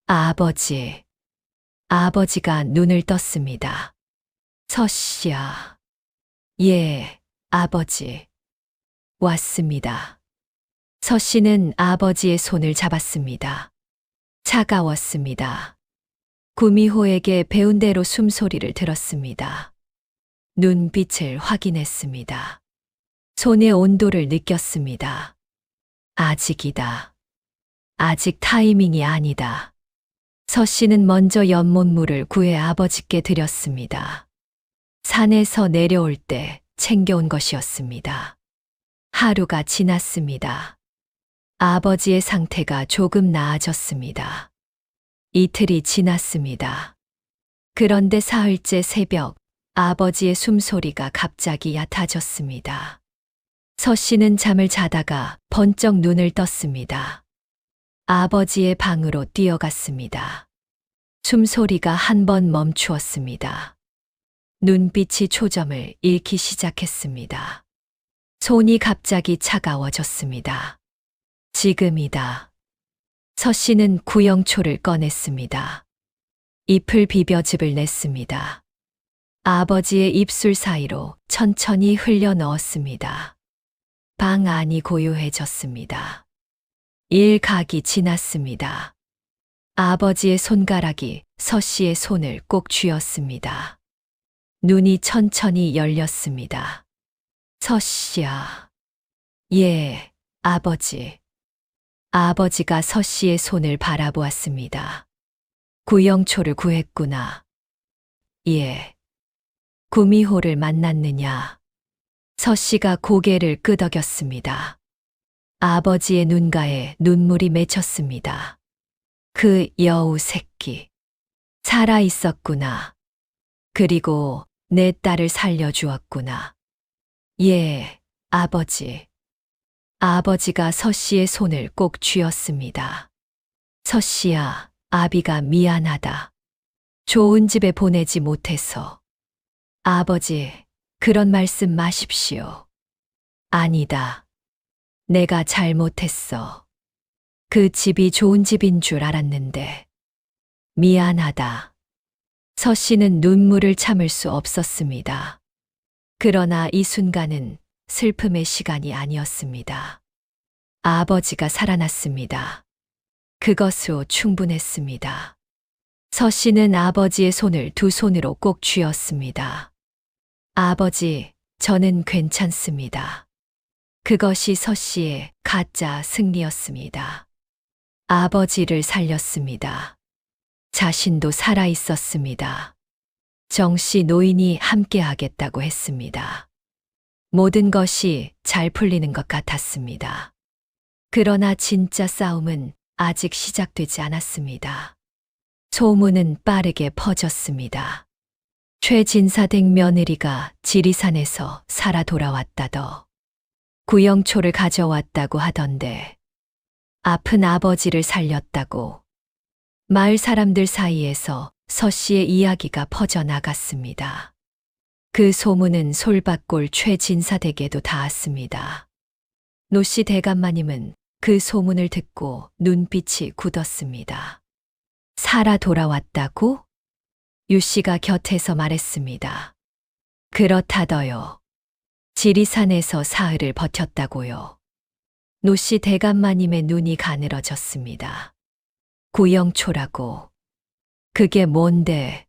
아버지. 아버지가 눈을 떴습니다. 서 씨야. 예, 아버지. 왔습니다. 서 씨는 아버지의 손을 잡았습니다. 차가웠습니다. 구미호에게 배운 대로 숨소리를 들었습니다. 눈빛을 확인했습니다. 손의 온도를 느꼈습니다. 아직이다. 아직 타이밍이 아니다. 서 씨는 먼저 연못물을 구해 아버지께 드렸습니다. 산에서 내려올 때 챙겨온 것이었습니다. 하루가 지났습니다. 아버지의 상태가 조금 나아졌습니다. 이틀이 지났습니다. 그런데 사흘째 새벽, 아버지의 숨소리가 갑자기 얕아졌습니다. 서 씨는 잠을 자다가 번쩍 눈을 떴습니다. 아버지의 방으로 뛰어갔습니다. 숨소리가 한 번 멈추었습니다. 눈빛이 초점을 잃기 시작했습니다. 손이 갑자기 차가워졌습니다. 지금이다. 서 씨는 구영초를 꺼냈습니다. 잎을 비벼 즙을 냈습니다. 아버지의 입술 사이로 천천히 흘려 넣었습니다. 방 안이 고요해졌습니다. 일각이 지났습니다. 아버지의 손가락이 서 씨의 손을 꼭 쥐었습니다. 눈이 천천히 열렸습니다. 서 씨야. 예, 아버지. 아버지가 서 씨의 손을 바라보았습니다. 구영초를 구했구나. 예. 구미호를 만났느냐. 서 씨가 고개를 끄덕였습니다. 아버지의 눈가에 눈물이 맺혔습니다. 그 여우 새끼. 살아 있었구나. 그리고 내 딸을 살려주었구나. 예, 아버지. 아버지가 서 씨의 손을 꼭 쥐었습니다. 서 씨야, 아비가 미안하다. 좋은 집에 보내지 못해서. 아버지, 그런 말씀 마십시오. 아니다. 내가 잘못했어. 그 집이 좋은 집인 줄 알았는데. 미안하다. 서 씨는 눈물을 참을 수 없었습니다. 그러나 이 순간은 슬픔의 시간이 아니었습니다. 아버지가 살아났습니다. 그것으로 충분했습니다. 서 씨는 아버지의 손을 두 손으로 꼭 쥐었습니다. 아버지, 저는 괜찮습니다. 그것이 서 씨의 가짜 승리였습니다. 아버지를 살렸습니다. 자신도 살아 있었습니다. 정씨 노인이 함께 하겠다고 했습니다. 모든 것이 잘 풀리는 것 같았습니다. 그러나 진짜 싸움은 아직 시작되지 않았습니다. 소문은 빠르게 퍼졌습니다. 최진사댁 며느리가 지리산에서 살아 돌아왔다더. 구영초를 가져왔다고 하던데. 아픈 아버지를 살렸다고. 마을 사람들 사이에서 서 씨의 이야기가 퍼져나갔습니다. 그 소문은 솔밭골 최진사댁에도 닿았습니다. 노씨 대감마님은 그 소문을 듣고 눈빛이 굳었습니다. 살아 돌아왔다고? 유 씨가 곁에서 말했습니다. 그렇다더요. 지리산에서 사흘을 버텼다고요. 노씨 대감마님의 눈이 가늘어졌습니다. 구영초라고. 그게 뭔데?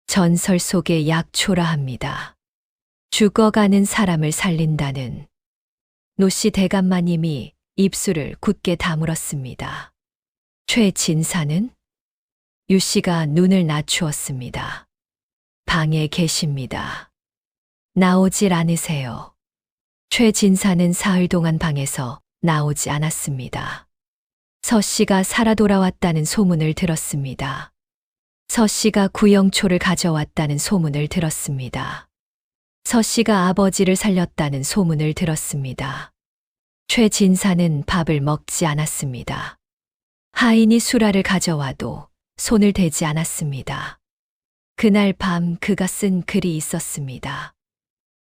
전설 속의 약초라 합니다. 죽어가는 사람을 살린다는. 노씨 대감마님이 입술을 굳게 다물었습니다. 최진사는? 유 씨가 눈을 낮추었습니다. 방에 계십니다. 나오질 않으세요. 최진사는 사흘 동안 방에서 나오지 않았습니다. 서 씨가 살아 돌아왔다는 소문을 들었습니다. 서 씨가 구영초를 가져왔다는 소문을 들었습니다. 서 씨가 아버지를 살렸다는 소문을 들었습니다. 최진사는 밥을 먹지 않았습니다. 하인이 수라를 가져와도 손을 대지 않았습니다. 그날 밤 그가 쓴 글이 있었습니다.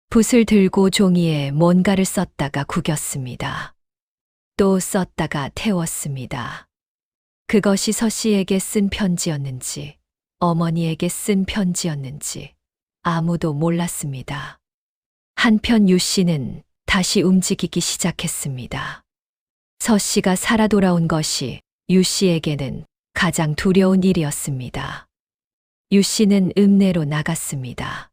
붓을 들고 종이에 뭔가를 썼다가 구겼습니다. 또 썼다가 태웠습니다. 그것이 서씨에게 쓴 편지였는지 어머니에게 쓴 편지였는지 아무도 몰랐습니다. 한편 유씨는 다시 움직이기 시작했습니다. 서씨가 살아 돌아온 것이 유씨에게는 가장 두려운 일이었습니다. 유씨는 읍내로 나갔습니다.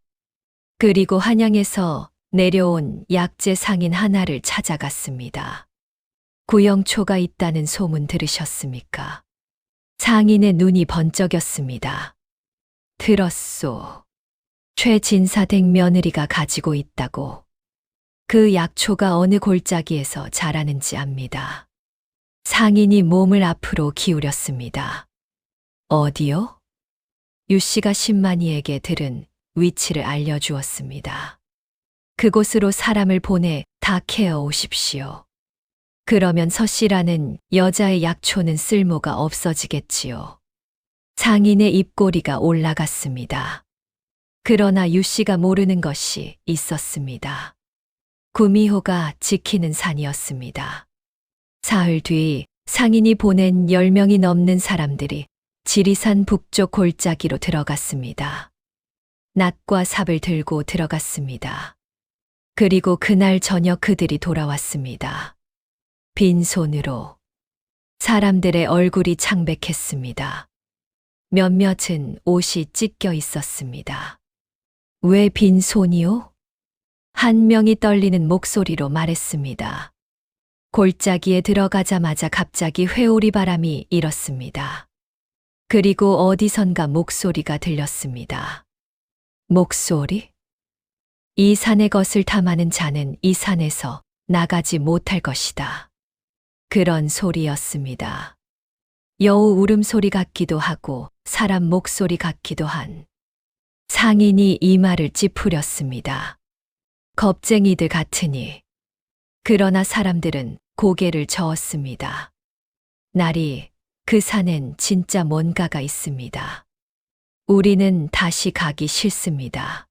그리고 한양에서 내려온 약재 상인 하나를 찾아갔습니다. 구영초가 있다는 소문 들으셨습니까? 상인의 눈이 번쩍였습니다. 들었소. 최진사댁 며느리가 가지고 있다고. 그 약초가 어느 골짜기에서 자라는지 압니다. 상인이 몸을 앞으로 기울였습니다. 어디요? 유씨가 신만이에게 들은 위치를 알려주었습니다. 그곳으로 사람을 보내 다 캐어 오십시오. 그러면 서씨라는 여자의 약초는 쓸모가 없어지겠지요. 상인의 입꼬리가 올라갔습니다. 그러나 유씨가 모르는 것이 있었습니다. 구미호가 지키는 산이었습니다. 사흘 뒤 상인이 보낸 10명이 넘는 사람들이 지리산 북쪽 골짜기로 들어갔습니다. 낫과 삽을 들고 들어갔습니다. 그리고 그날 저녁 그들이 돌아왔습니다. 빈손으로. 사람들의 얼굴이 창백했습니다. 몇몇은 옷이 찢겨 있었습니다. 왜 빈손이요? 한 명이 떨리는 목소리로 말했습니다. 골짜기에 들어가자마자 갑자기 회오리 바람이 일었습니다. 그리고 어디선가 목소리가 들렸습니다. 목소리? 이 산의 것을 탐하는 자는 이 산에서 나가지 못할 것이다. 그런 소리였습니다. 여우 울음소리 같기도 하고 사람 목소리 같기도 한. 상인이 이마를 찌푸렸습니다. 겁쟁이들 같으니. 그러나 사람들은 고개를 저었습니다. 날이 그 산엔 진짜 뭔가가 있습니다. 우리는 다시 가기 싫습니다.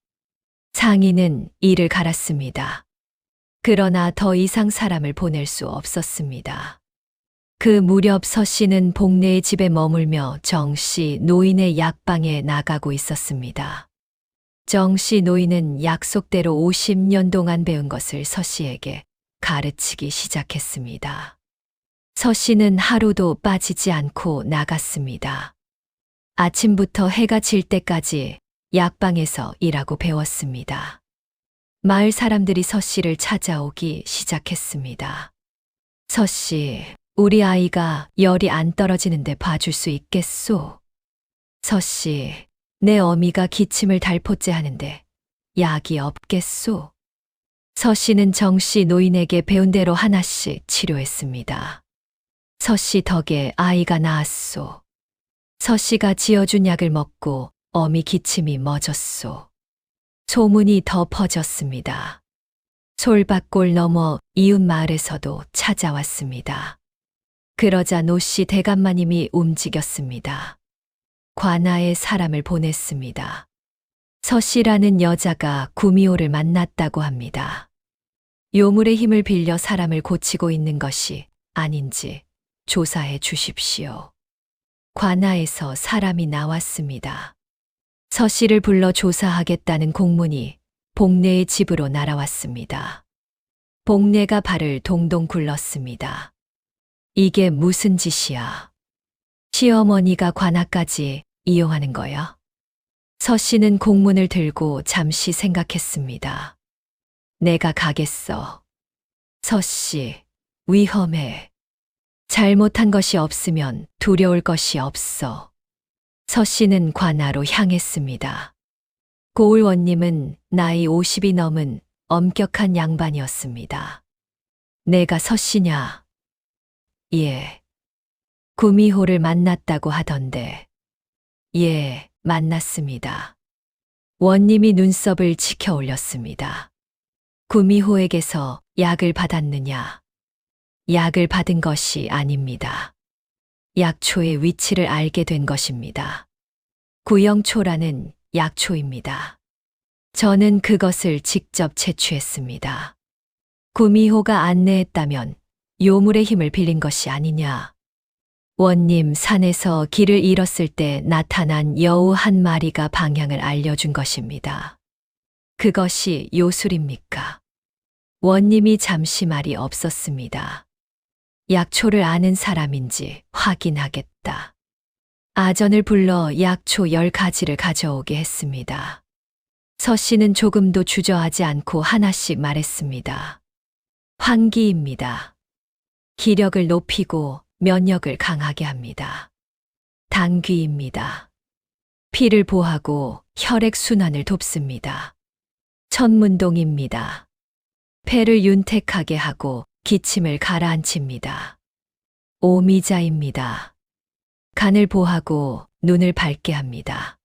상인은 이를 갈았습니다. 그러나 더 이상 사람을 보낼 수 없었습니다. 그 무렵 서씨는 복내의 집에 머물며 정씨 노인의 약방에 나가고 있었습니다. 정씨 노인은 약속대로 50년 동안 배운 것을 서씨에게 가르치기 시작했습니다. 서씨는 하루도 빠지지 않고 나갔습니다. 아침부터 해가 질 때까지 약방에서 일하고 배웠습니다. 마을 사람들이 서씨를 찾아오기 시작했습니다. 서씨, 우리 아이가 열이 안 떨어지는데 봐줄 수 있겠소? 서씨, 내 어미가 기침을 달포째 하는데 약이 없겠소? 서씨는 정씨 노인에게 배운 대로 하나씩 치료했습니다. 서씨 덕에 아이가 나았소. 서씨가 지어준 약을 먹고 어미 기침이 멎었소. 소문이 더 퍼졌습니다. 솔밭골 넘어 이웃 마을에서도 찾아왔습니다. 그러자 노씨 대감마님이 움직였습니다. 관아에 사람을 보냈습니다. 서씨라는 여자가 구미호를 만났다고 합니다. 요물의 힘을 빌려 사람을 고치고 있는 것이 아닌지 조사해 주십시오. 관아에서 사람이 나왔습니다. 서씨를 불러 조사하겠다는 공문이 복내의 집으로 날아왔습니다. 복내가 발을 동동 굴렀습니다. 이게 무슨 짓이야? 시어머니가 관아까지 이용하는 거야? 서씨는 공문을 들고 잠시 생각했습니다. 내가 가겠어. 서씨, 위험해. 잘못한 것이 없으면 두려울 것이 없어. 서씨는 관아로 향했습니다. 고을원님은 나이 50이 넘은 엄격한 양반이었습니다. 내가 서씨냐? 예. 구미호를 만났다고 하던데. 예, 만났습니다. 원님이 눈썹을 치켜 올렸습니다. 구미호에게서 약을 받았느냐? 약을 받은 것이 아닙니다. 약초의 위치를 알게 된 것입니다. 구영초라는 약초입니다. 저는 그것을 직접 채취했습니다. 구미호가 안내했다면 요물의 힘을 빌린 것이 아니냐. 원님 산에서 길을 잃었을 때 나타난 여우 한 마리가 방향을 알려준 것입니다. 그것이 요술입니까? 원님이 잠시 말이 없었습니다. 약초를 아는 사람인지 확인하겠다. 아전을 불러 약초 10가지를 가져오게 했습니다. 서 씨는 조금도 주저하지 않고 하나씩 말했습니다. 환기입니다. 기력을 높이고 면역을 강하게 합니다. 당귀입니다. 피를 보하고 혈액 순환을 돕습니다. 천문동입니다. 폐를 윤택하게 하고 기침을 가라앉힙니다. 오미자입니다. 간을 보하고 눈을 밝게 합니다.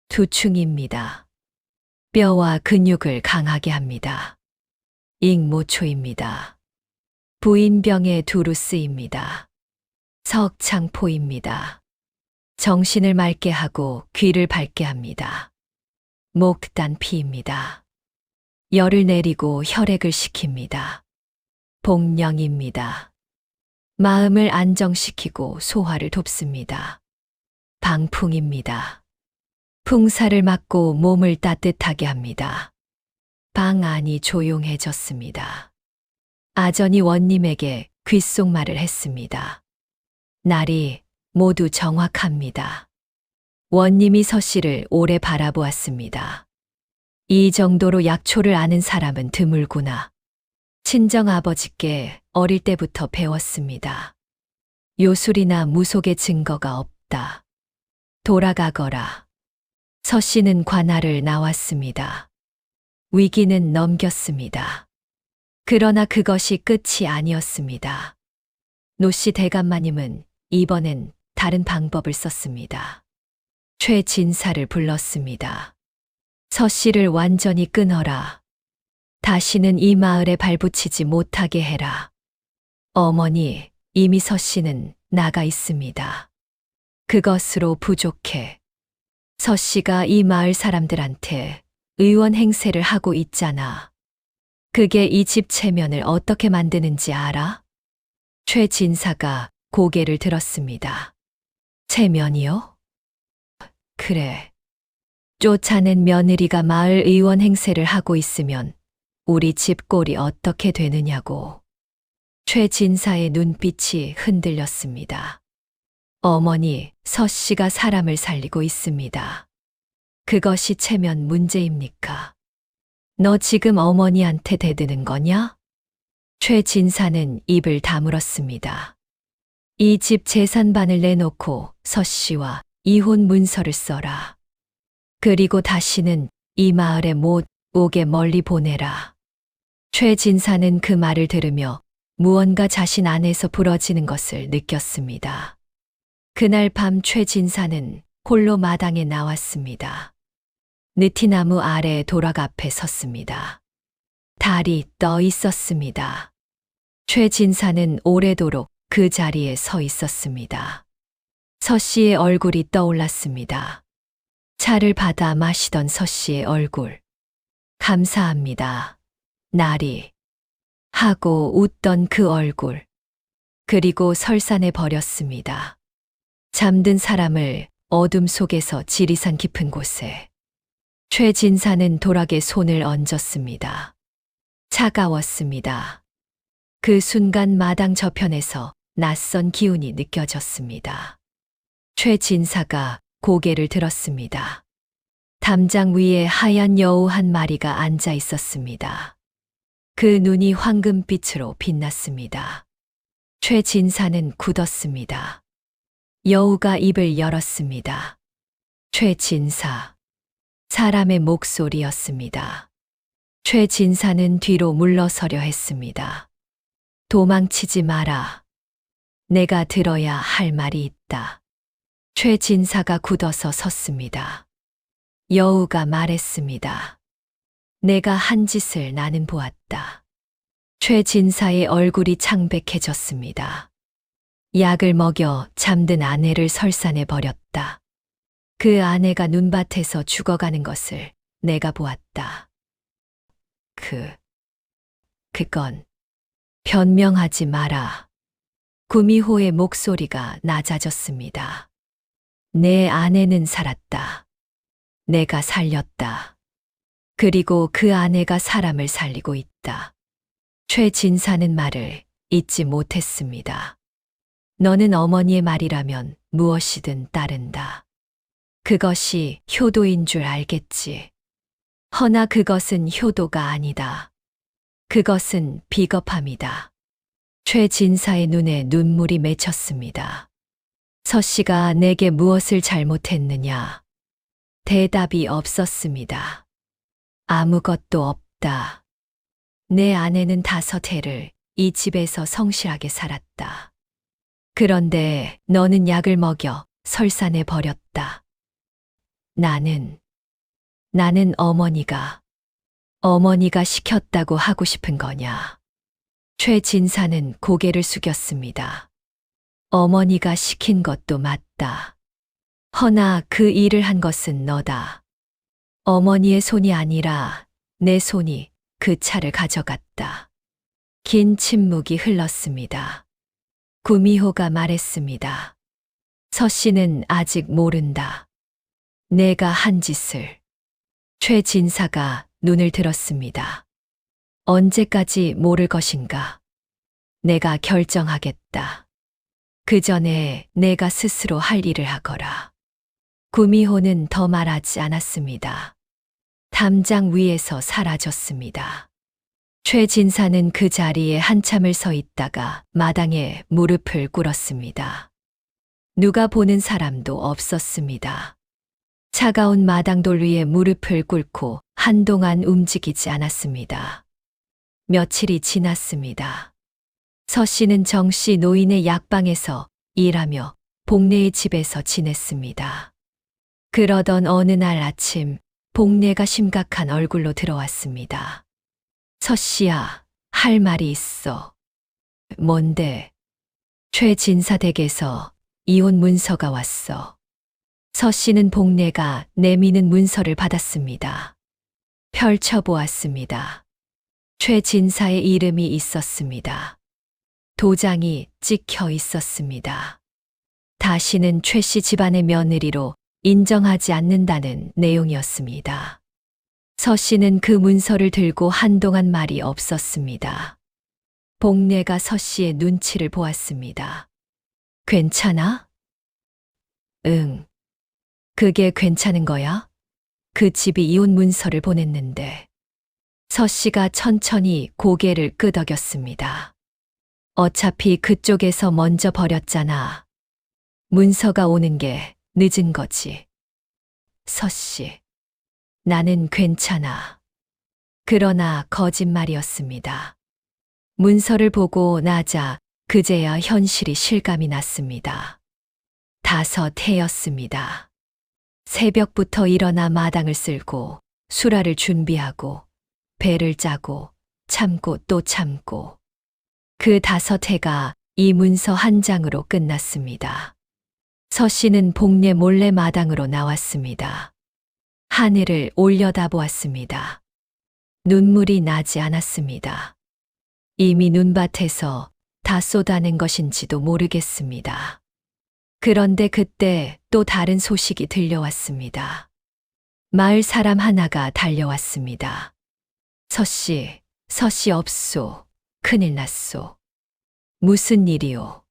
두충입니다. 뼈와 근육을 강하게 합니다. 익모초입니다. 부인병의 두루스입니다. 석창포입니다. 정신을 맑게 하고 귀를 밝게 합니다. 목단피입니다. 열을 내리고 혈액을 식힙니다. 복령입니다. 마음을 안정시키고 소화를 돕습니다. 방풍입니다. 풍사를 막고 몸을 따뜻하게 합니다. 방 안이 조용해졌습니다. 아전이 원님에게 귓속말을 했습니다. 날이 모두 정확합니다. 원님이 서 씨를 오래 바라보았습니다. 이 정도로 약초를 아는 사람은 드물구나. 친정아버지께 어릴 때부터 배웠습니다. 요술이나 무속의 증거가 없다. 돌아가거라. 서 씨는 관할을 나왔습니다. 위기는 넘겼습니다. 그러나 그것이 끝이 아니었습니다. 노씨 대감마님은 이번엔 다른 방법을 썼습니다. 최진사를 불렀습니다. 서 씨를 완전히 끊어라. 다시는 이 마을에 발붙이지 못하게 해라. 어머니, 이미 서 씨는 나가 있습니다. 그것으로 부족해. 서 씨가 이 마을 사람들한테 의원 행세를 하고 있잖아. 그게 이 집 체면을 어떻게 만드는지 알아? 최진사가 고개를 들었습니다. 체면이요? 그래. 쫓아낸 며느리가 마을 의원 행세를 하고 있으면 우리 집 꼴이 어떻게 되느냐고. 최진사의 눈빛이 흔들렸습니다. 어머니, 서 씨가 사람을 살리고 있습니다. 그것이 체면 문제입니까? 너 지금 어머니한테 대드는 거냐? 최진사는 입을 다물었습니다. 이 집 재산반을 내놓고 서 씨와 이혼 문서를 써라. 그리고 다시는 이 마을에 못 오게 멀리 보내라. 최진사는 그 말을 들으며 무언가 자신 안에서 부러지는 것을 느꼈습니다. 그날 밤 최진사는 홀로 마당에 나왔습니다. 느티나무 아래 도락 앞에 섰습니다. 달이 떠 있었습니다. 최진사는 오래도록 그 자리에 서 있었습니다. 서 씨의 얼굴이 떠올랐습니다. 차를 받아 마시던 서 씨의 얼굴. 감사합니다. 나리. 하고 웃던 그 얼굴. 그리고 설산해 버렸습니다. 잠든 사람을 어둠 속에서 지리산 깊은 곳에. 최진사는 도락에 손을 얹었습니다. 차가웠습니다. 그 순간 마당 저편에서 낯선 기운이 느껴졌습니다. 최진사가 고개를 들었습니다. 담장 위에 하얀 여우 한 마리가 앉아 있었습니다. 그 눈이 황금빛으로 빛났습니다. 최진사는 굳었습니다. 여우가 입을 열었습니다. 최진사. 사람의 목소리였습니다. 최진사는 뒤로 물러서려 했습니다. 도망치지 마라. 내가 들어야 할 말이 있다. 최진사가 굳어서 섰습니다. 여우가 말했습니다. 내가 한 짓을 나는 보았다. 최진사의 얼굴이 창백해졌습니다. 약을 먹여 잠든 아내를 설산해 버렸다. 그 아내가 눈밭에서 죽어가는 것을 내가 보았다. 그건 변명하지 마라. 구미호의 목소리가 낮아졌습니다. 내 아내는 살았다. 내가 살렸다. 그리고 그 아내가 사람을 살리고 있다. 최진사는 말을 잊지 못했습니다. 너는 어머니의 말이라면 무엇이든 따른다. 그것이 효도인 줄 알겠지. 허나 그것은 효도가 아니다. 그것은 비겁함이다. 최진사의 눈에 눈물이 맺혔습니다. 서 씨가 내게 무엇을 잘못했느냐? 대답이 없었습니다. 아무것도 없다. 내 아내는 5해를 이 집에서 성실하게 살았다. 그런데 너는 약을 먹여 설산해 버렸다. 나는 어머니가 시켰다고 하고 싶은 거냐? 최진사는 고개를 숙였습니다. 어머니가 시킨 것도 맞다. 허나 그 일을 한 것은 너다. 어머니의 손이 아니라 내 손이 그 차를 가져갔다. 긴 침묵이 흘렀습니다. 구미호가 말했습니다. 서 씨는 아직 모른다. 내가 한 짓을. 최진사가 눈을 들었습니다. 언제까지 모를 것인가? 내가 결정하겠다. 그 전에 내가 스스로 할 일을 하거라. 구미호는 더 말하지 않았습니다. 담장 위에서 사라졌습니다. 최진사는 그 자리에 한참을 서 있다가 마당에 무릎을 꿇었습니다. 누가 보는 사람도 없었습니다. 차가운 마당돌 위에 무릎을 꿇고 한동안 움직이지 않았습니다. 며칠이 지났습니다. 서 씨는 정 씨 노인의 약방에서 일하며 복례의 집에서 지냈습니다. 그러던 어느 날 아침 복례가 심각한 얼굴로 들어왔습니다. 서 씨야, 할 말이 있어. 뭔데? 최진사 댁에서 이혼 문서가 왔어. 서 씨는 복례가 내미는 문서를 받았습니다. 펼쳐보았습니다. 최진사의 이름이 있었습니다. 도장이 찍혀 있었습니다. 다시는 최 씨 집안의 며느리로 인정하지 않는다는 내용이었습니다. 서 씨는 그 문서를 들고 한동안 말이 없었습니다. 복례가 서 씨의 눈치를 보았습니다. 괜찮아? 응. 그게 괜찮은 거야? 그 집이 이혼 문서를 보냈는데. 서 씨가 천천히 고개를 끄덕였습니다. 어차피 그쪽에서 먼저 버렸잖아. 문서가 오는 게 늦은 거지. 서 씨, 나는 괜찮아. 그러나 거짓말이었습니다. 문서를 보고 나자 그제야 현실이 실감이 났습니다. 5해였습니다. 새벽부터 일어나 마당을 쓸고 수라를 준비하고 배를 짜고 참고 또 참고 그 5해가 이 문서 한 장으로 끝났습니다. 서 씨는 복례 몰래 마당으로 나왔습니다. 하늘을 올려다보았습니다. 눈물이 나지 않았습니다. 이미 눈밭에서 다 쏟아낸 것인지도 모르겠습니다. 그런데 그때 또 다른 소식이 들려왔습니다. 마을 사람 하나가 달려왔습니다. 서 씨 없소. 큰일 났소. 무슨 일이오?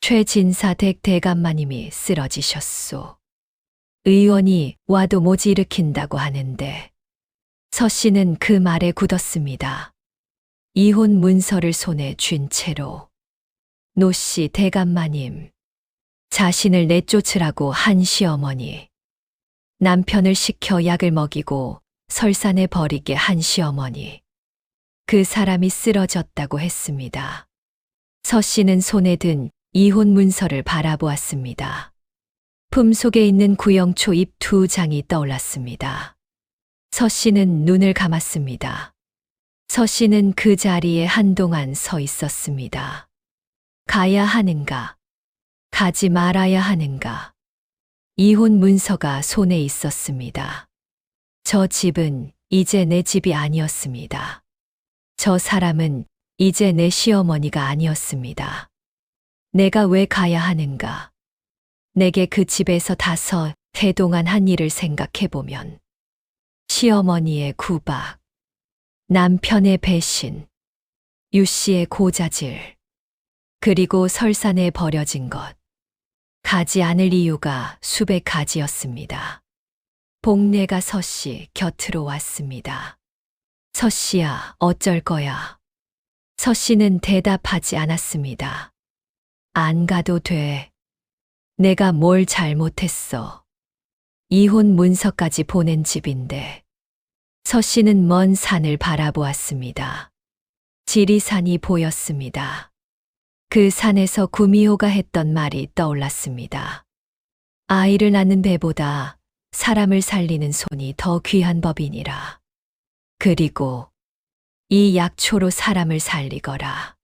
최진사 댁 대감마님이 쓰러지셨소. 의원이 와도 모지 일으킨다고 하는데. 서 씨는 그 말에 굳었습니다. 이혼 문서를 손에 쥔 채로. 노 씨 대감마님. 자신을 내쫓으라고 한 시어머니. 남편을 시켜 약을 먹이고 설산에 버리게 한 시어머니. 그 사람이 쓰러졌다고 했습니다. 서 씨는 손에 든 이혼 문서를 바라보았습니다. 품속에 있는 구영초 잎 2장이 떠올랐습니다. 서 씨는 눈을 감았습니다. 서 씨는 그 자리에 한동안 서 있었습니다. 가야 하는가 가지 말아야 하는가? 이혼 문서가 손에 있었습니다. 저 집은 이제 내 집이 아니었습니다. 저 사람은 이제 내 시어머니가 아니었습니다. 내가 왜 가야 하는가? 내게 그 집에서 다섯 해 동안 한 일을 생각해보면 시어머니의 구박, 남편의 배신, 유 씨의 고자질, 그리고 설산에 버려진 것, 가지 않을 이유가 수백 가지였습니다. 복례가 서씨 곁으로 왔습니다. 서씨야, 어쩔 거야? 서씨는 대답하지 않았습니다. 안 가도 돼. 내가 뭘 잘못했어. 이혼 문서까지 보낸 집인데. 서씨는 먼 산을 바라보았습니다. 지리산이 보였습니다. 그 산에서 구미호가 했던 말이 떠올랐습니다. 아이를 낳는 배보다 사람을 살리는 손이 더 귀한 법이니라. 그리고 이 약초로 사람을 살리거라.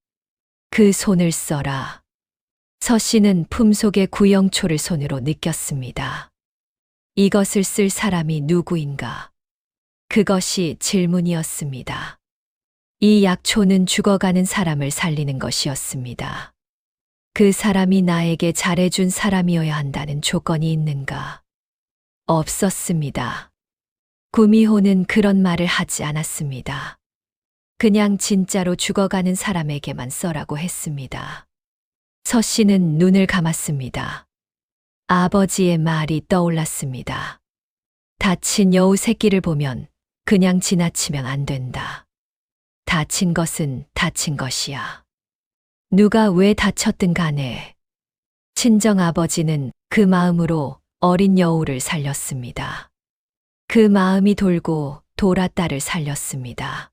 그 손을 써라. 서씨는 품속의 구영초를 손으로 느꼈습니다. 이것을 쓸 사람이 누구인가? 그것이 질문이었습니다. 이 약초는 죽어가는 사람을 살리는 것이었습니다. 그 사람이 나에게 잘해준 사람이어야 한다는 조건이 있는가? 없었습니다. 구미호는 그런 말을 하지 않았습니다. 그냥 진짜로 죽어가는 사람에게만 써라고 했습니다. 서씨는 눈을 감았습니다. 아버지의 말이 떠올랐습니다. 다친 여우 새끼를 보면 그냥 지나치면 안 된다. 다친 것은 다친 것이야. 누가 왜 다쳤든 간에 친정아버지는 그 마음으로 어린 여우를 살렸습니다. 그 마음이 돌고 돌아 딸을 살렸습니다.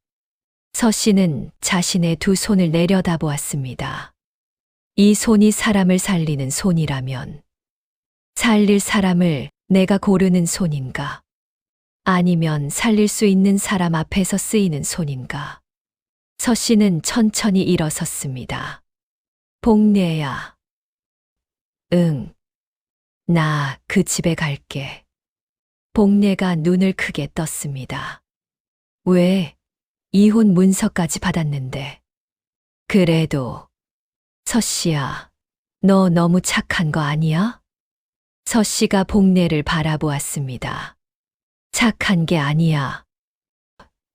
서씨는 자신의 두 손을 내려다보았습니다. 이 손이 사람을 살리는 손이라면 살릴 사람을 내가 고르는 손인가? 아니면 살릴 수 있는 사람 앞에서 쓰이는 손인가? 서씨는 천천히 일어섰습니다. 복례야. 응. 나 그 집에 갈게. 복례가 눈을 크게 떴습니다. 왜? 이혼 문서까지 받았는데. 그래도 서씨야, 너 너무 착한 거 아니야? 서씨가 복례를 바라보았습니다. 착한 게 아니야.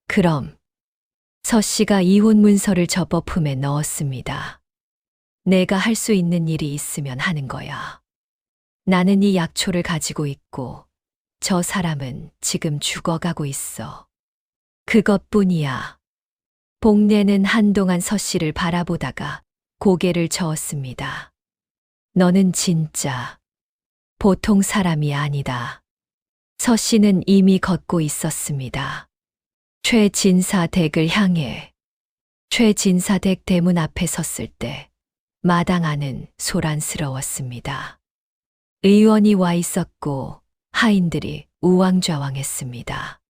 그럼 서씨가 이혼 문서를 접어 품에 넣었습니다. 내가 할 수 있는 일이 있으면 하는 거야. 나는 이 약초를 가지고 있고 저 사람은 지금 죽어가고 있어. 그것뿐이야. 복례는 한동안 서씨를 바라보다가 고개를 저었습니다. 너는 진짜 보통 사람이 아니다. 서씨는 이미 걷고 있었습니다. 최진사 댁을 향해. 최진사 댁 대문 앞에 섰을 때 마당 안은 소란스러웠습니다. 의원이 와 있었고 하인들이 우왕좌왕했습니다.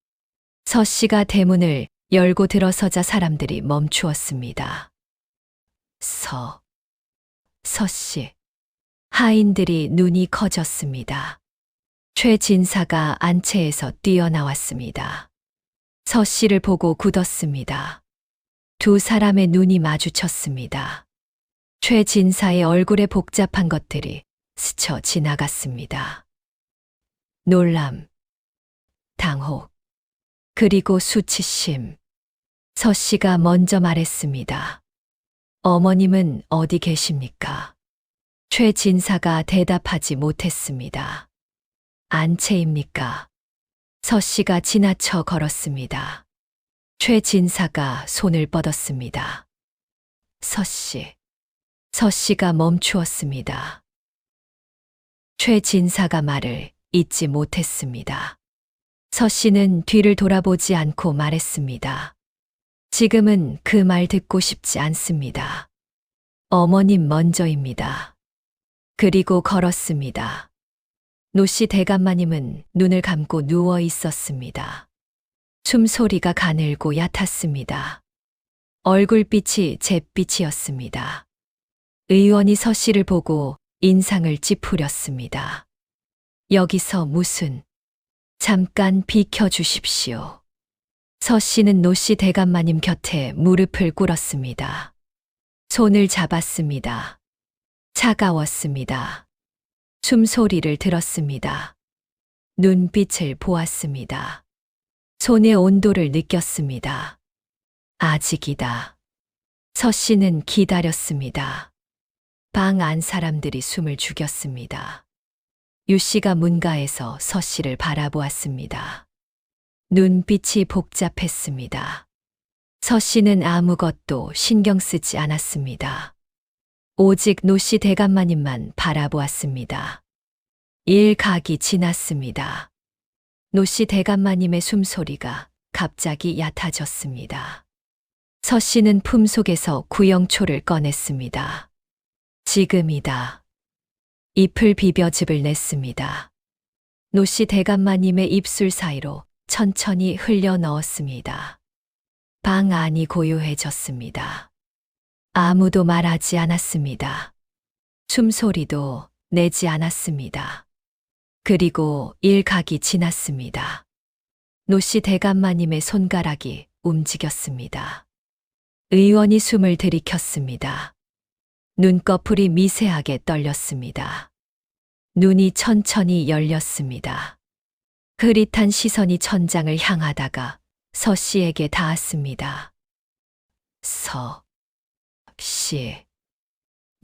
서씨가 대문을 열고 들어서자 사람들이 멈추었습니다. 서씨. 하인들이 눈이 커졌습니다. 최진사가 안채에서 뛰어나왔습니다. 서씨를 보고 굳었습니다. 두 사람의 눈이 마주쳤습니다. 최진사의 얼굴에 복잡한 것들이 스쳐 지나갔습니다. 놀람, 당혹, 그리고 수치심. 서씨가 먼저 말했습니다. 어머님은 어디 계십니까? 최진사가 대답하지 못했습니다. 안채입니까? 서씨가 지나쳐 걸었습니다. 최진사가 손을 뻗었습니다. 서씨가 멈추었습니다. 최진사가 말을 잇지 못했습니다. 서씨는 뒤를 돌아보지 않고 말했습니다. 지금은 그 말 듣고 싶지 않습니다. 어머님 먼저입니다. 그리고 걸었습니다. 노씨 대감마님은 눈을 감고 누워 있었습니다. 숨소리가 가늘고 얕았습니다. 얼굴빛이 잿빛이었습니다. 의원이 서씨를 보고 인상을 찌푸렸습니다. 여기서 무슨, 잠깐 비켜주십시오. 서 씨는 노 씨 대감마님 곁에 무릎을 꿇었습니다. 손을 잡았습니다. 차가웠습니다. 숨소리를 들었습니다. 눈빛을 보았습니다. 손의 온도를 느꼈습니다. 아직이다. 서 씨는 기다렸습니다. 방 안 사람들이 숨을 죽였습니다. 유 씨가 문가에서 서 씨를 바라보았습니다. 눈빛이 복잡했습니다. 서 씨는 아무것도 신경 쓰지 않았습니다. 오직 노 씨 대감마님만 바라보았습니다. 일각이 지났습니다. 노 씨 대감마님의 숨소리가 갑자기 얕아졌습니다. 서 씨는 품속에서 구영초를 꺼냈습니다. 지금이다. 잎을 비벼즙을 냈습니다. 노 씨 대감마님의 입술 사이로 천천히 흘려 넣었습니다. 방 안이 고요해졌습니다. 아무도 말하지 않았습니다. 숨소리도 내지 않았습니다. 그리고 일각이 지났습니다. 노 씨 대감마님의 손가락이 움직였습니다. 의원이 숨을 들이켰습니다. 눈꺼풀이 미세하게 떨렸습니다. 눈이 천천히 열렸습니다. 흐릿한 시선이 천장을 향하다가 서 씨에게 닿았습니다. 서 씨.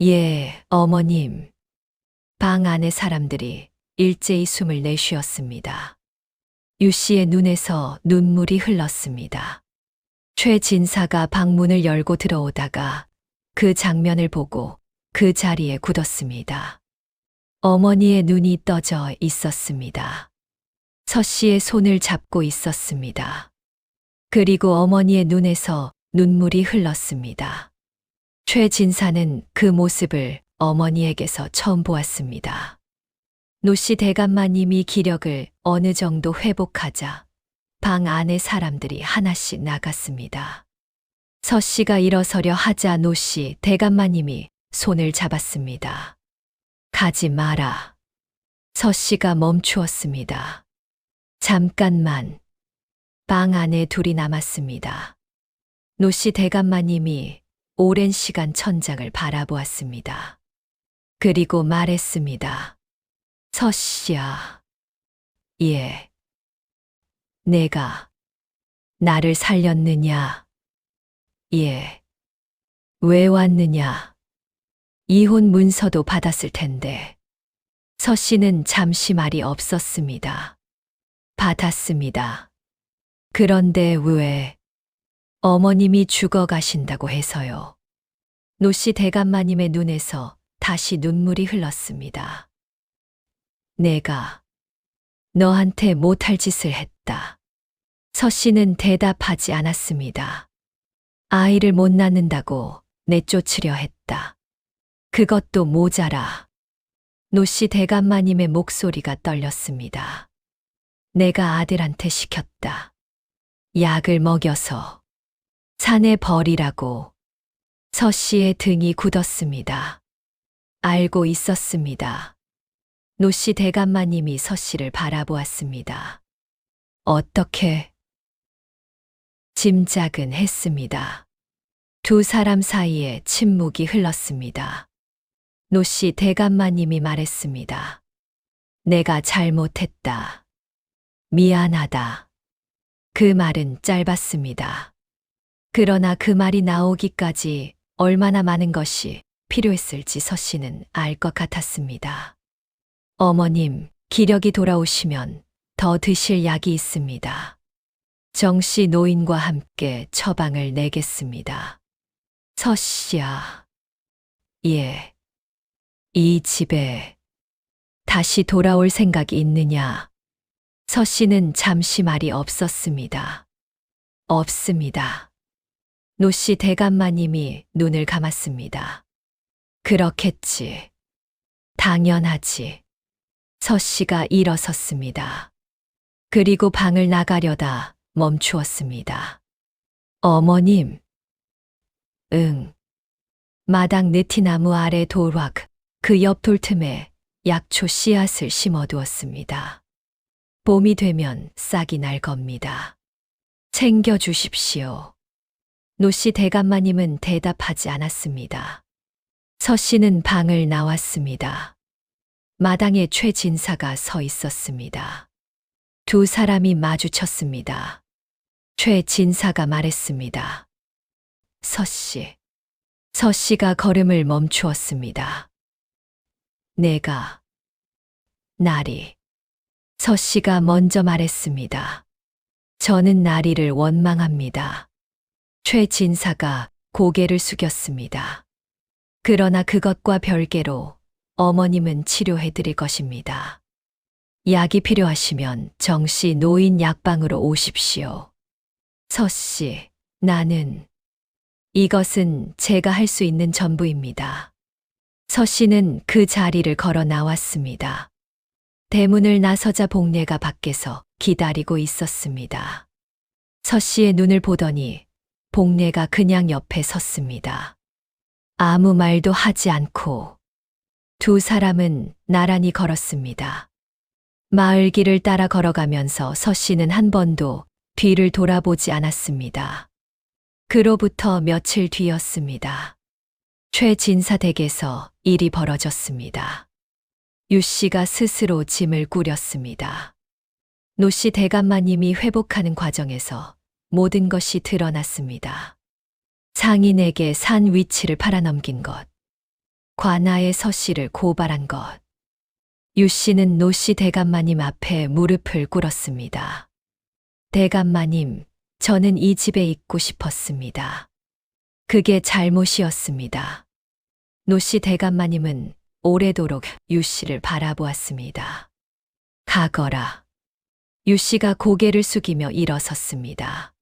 예, 어머님. 방 안의 사람들이 일제히 숨을 내쉬었습니다. 유 씨의 눈에서 눈물이 흘렀습니다. 최 진사가 방문을 열고 들어오다가 그 장면을 보고 그 자리에 굳었습니다. 어머니의 눈이 떠져 있었습니다. 서 씨의 손을 잡고 있었습니다. 그리고 어머니의 눈에서 눈물이 흘렀습니다. 최 진사는 그 모습을 어머니에게서 처음 보았습니다. 노 씨 대감마님이 기력을 어느 정도 회복하자 방 안의 사람들이 하나씩 나갔습니다. 서 씨가 일어서려 하자 노 씨 대감마님이 손을 잡았습니다. 가지 마라. 서 씨가 멈추었습니다. 잠깐만. 방 안에 둘이 남았습니다. 노 씨 대감마님이 오랜 시간 천장을 바라보았습니다. 그리고 말했습니다. 서 씨야. 예. 내가 나를 살렸느냐? 예. 왜 왔느냐? 이혼 문서도 받았을 텐데. 서 씨는 잠시 말이 없었습니다. 받았습니다. 그런데 왜? 어머님이 죽어가신다고 해서요. 노 씨 대감마님의 눈에서 다시 눈물이 흘렀습니다. 내가 너한테 못할 짓을 했다. 서 씨는 대답하지 않았습니다. 아이를 못 낳는다고 내쫓으려 했다. 그것도 모자라. 노 씨 대감마님의 목소리가 떨렸습니다. 내가 아들한테 시켰다. 약을 먹여서 산에 버리라고. 서 씨의 등이 굳었습니다. 알고 있었습니다. 노 씨 대감마님이 서 씨를 바라보았습니다. 어떻게? 짐작은 했습니다. 두 사람 사이에 침묵이 흘렀습니다. 노 씨 대감마님이 말했습니다. 내가 잘못했다. 미안하다. 그 말은 짧았습니다. 그러나 그 말이 나오기까지 얼마나 많은 것이 필요했을지 서 씨는 알 것 같았습니다. 어머님, 기력이 돌아오시면 더 드실 약이 있습니다. 정 씨 노인과 함께 처방을 내겠습니다. 서 씨야. 예. 이 집에 다시 돌아올 생각이 있느냐? 서 씨는 잠시 말이 없었습니다. 없습니다. 노 씨 대감마님이 눈을 감았습니다. 그렇겠지. 당연하지. 서 씨가 일어섰습니다. 그리고 방을 나가려다 멈추었습니다. 어머님. 응. 마당 느티나무 아래 도락 그 옆 돌틈에 약초 씨앗을 심어두었습니다. 봄이 되면 싹이 날 겁니다. 챙겨주십시오. 노씨 대감마님은 대답하지 않았습니다. 서씨는 방을 나왔습니다. 마당에 최진사가 서 있었습니다. 두 사람이 마주쳤습니다. 최진사가 말했습니다. 서씨. 서씨가 걸음을 멈추었습니다. 내가. 나리. 서씨가 먼저 말했습니다. 저는 나리를 원망합니다. 최진사가 고개를 숙였습니다. 그러나 그것과 별개로 어머님은 치료해 드릴 것입니다. 약이 필요하시면 정시 노인 약방으로 오십시오. 서씨, 나는 이것은 제가 할 수 있는 전부입니다. 서씨는 그 자리를 걸어 나왔습니다. 대문을 나서자 복례가 밖에서 기다리고 있었습니다. 서씨의 눈을 보더니 복례가 그냥 옆에 섰습니다. 아무 말도 하지 않고 두 사람은 나란히 걸었습니다. 마을 길을 따라 걸어가면서 서씨는 한 번도 뒤를 돌아보지 않았습니다. 그로부터 며칠 뒤였습니다. 최진사 댁에서 일이 벌어졌습니다. 유씨가 스스로 짐을 꾸렸습니다. 노씨 대감마님이 회복하는 과정에서 모든 것이 드러났습니다. 상인에게 산 위치를 팔아넘긴 것, 관아의 서씨를 고발한 것, 유씨는 노씨 대감마님 앞에 무릎을 꿇었습니다. 대감마님, 저는 이 집에 있고 싶었습니다. 그게 잘못이었습니다. 노씨 대감마님은 오래도록 유씨를 바라보았습니다. 가거라. 유씨가 고개를 숙이며 일어섰습니다.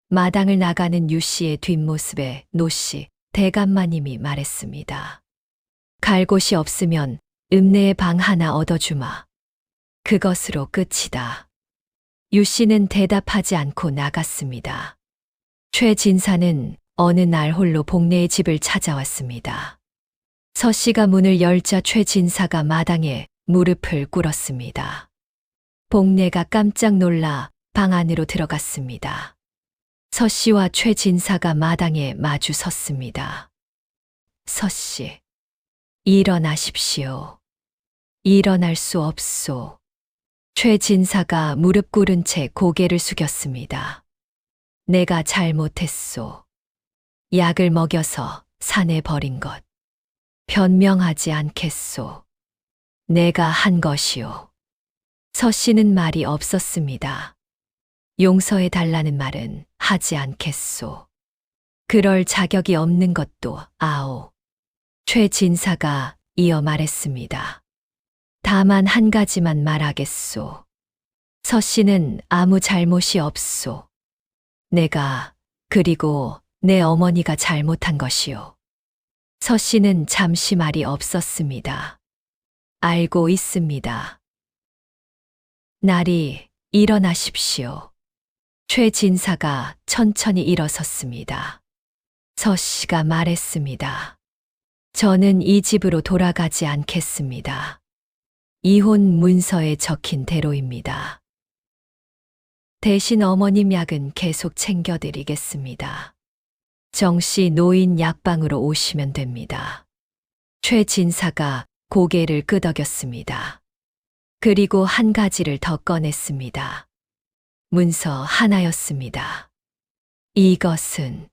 마당을 나가는 유씨의 뒷모습에 노씨 대감마님이 말했습니다. 갈 곳이 없으면 읍내에 방 하나 얻어주마. 그것으로 끝이다. 유씨는 대답하지 않고 나갔습니다. 최진사는 어느 날 홀로 복례의 집을 찾아왔습니다. 서씨가 문을 열자 최진사가 마당에 무릎을 꿇었습니다. 복례가 깜짝 놀라 방 안으로 들어갔습니다. 서씨와 최진사가 마당에 마주 섰습니다. 서씨, 일어나십시오. 일어날 수 없소. 최진사가 무릎 꿇은 채 고개를 숙였습니다. 내가 잘못했소. 약을 먹여서 산에 버린 것. 변명하지 않겠소. 내가 한 것이오. 서씨는 말이 없었습니다. 용서해 달라는 말은 하지 않겠소. 그럴 자격이 없는 것도 아오. 최진사가 이어 말했습니다. 다만 한 가지만 말하겠소. 서씨는 아무 잘못이 없소. 내가 그리고 내 어머니가 잘못한 것이오. 서씨는 잠시 말이 없었습니다. 알고 있습니다. 나리, 일어나십시오. 최진사가 천천히 일어섰습니다. 서씨가 말했습니다. 저는 이 집으로 돌아가지 않겠습니다. 이혼 문서에 적힌 대로입니다. 대신 어머님 약은 계속 챙겨드리겠습니다. 정시 노인 약방으로 오시면 됩니다. 최진사가 고개를 끄덕였습니다. 그리고 한 가지를 더 꺼냈습니다. 문서 하나였습니다. 이것은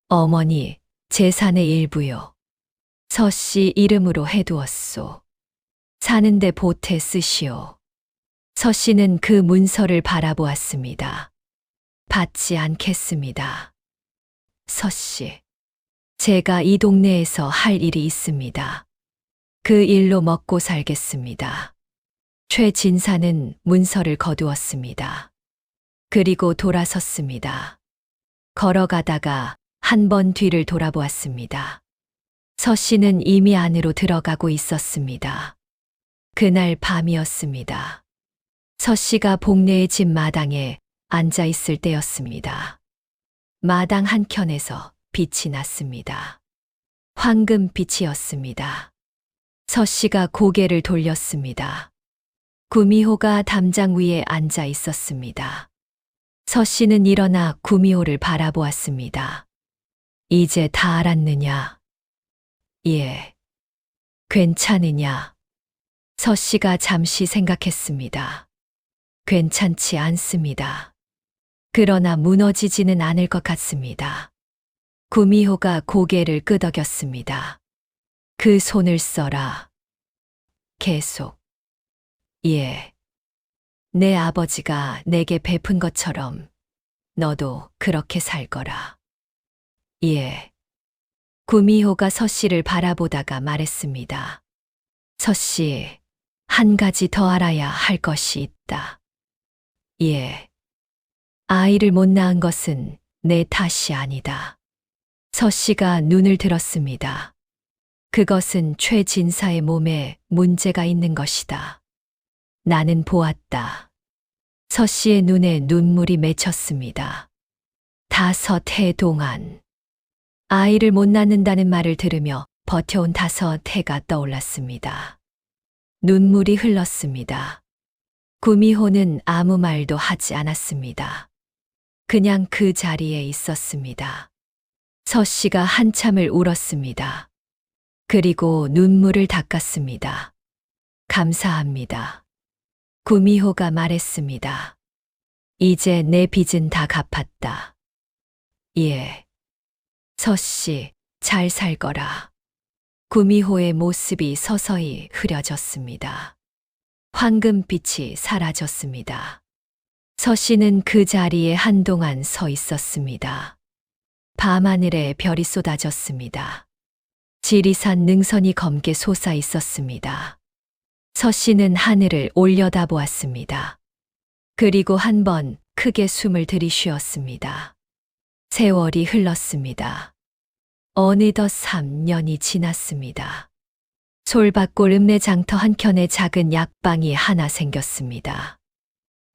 어머니 재산의 일부요. 서씨 이름으로 해두었소. 사는데 보태 쓰시오. 서씨는 그 문서를 바라보았습니다. 받지 않겠습니다. 서씨, 제가 이 동네에서 할 일이 있습니다. 그 일로 먹고 살겠습니다. 최진사는 문서를 거두었습니다. 그리고 돌아섰습니다. 걸어가다가 한 번 뒤를 돌아보았습니다. 서씨는 이미 안으로 들어가고 있었습니다. 그날 밤이었습니다. 서씨가 복례의 집 마당에 앉아 있을 때였습니다. 마당 한켠에서 빛이 났습니다. 황금빛이었습니다. 서 씨가 고개를 돌렸습니다. 구미호가 담장 위에 앉아 있었습니다. 서 씨는 일어나 구미호를 바라보았습니다. 이제 다 알았느냐? 예. 괜찮으냐? 서 씨가 잠시 생각했습니다. 괜찮지 않습니다. 그러나 무너지지는 않을 것 같습니다. 구미호가 고개를 끄덕였습니다. 그 손을 써라. 계속. 예. 내 아버지가 내게 베푼 것처럼 너도 그렇게 살 거라. 예. 구미호가 서 씨를 바라보다가 말했습니다. 서 씨, 한 가지 더 알아야 할 것이 있다. 예. 아이를 못 낳은 것은 내 탓이 아니다. 서 씨가 눈을 들었습니다. 그것은 최 진사의 몸에 문제가 있는 것이다. 나는 보았다. 서 씨의 눈에 눈물이 맺혔습니다. 5해 동안 아이를 못 낳는다는 말을 들으며 버텨온 5해가 떠올랐습니다. 눈물이 흘렀습니다. 구미호는 아무 말도 하지 않았습니다. 그냥 그 자리에 있었습니다. 서 씨가 한참을 울었습니다. 그리고 눈물을 닦았습니다. 감사합니다. 구미호가 말했습니다. 이제 내 빚은 다 갚았다. 예. 서 씨, 잘 살 거라. 구미호의 모습이 서서히 흐려졌습니다. 황금빛이 사라졌습니다. 서 씨는 그 자리에 한동안 서 있었습니다. 밤하늘에 별이 쏟아졌습니다. 지리산 능선이 검게 솟아 있었습니다. 서 씨는 하늘을 올려다보았습니다. 그리고 한 번 크게 숨을 들이쉬었습니다. 세월이 흘렀습니다. 어느덧 3년이 지났습니다. 솔밭골 읍내 장터 한켠에 작은 약방이 하나 생겼습니다.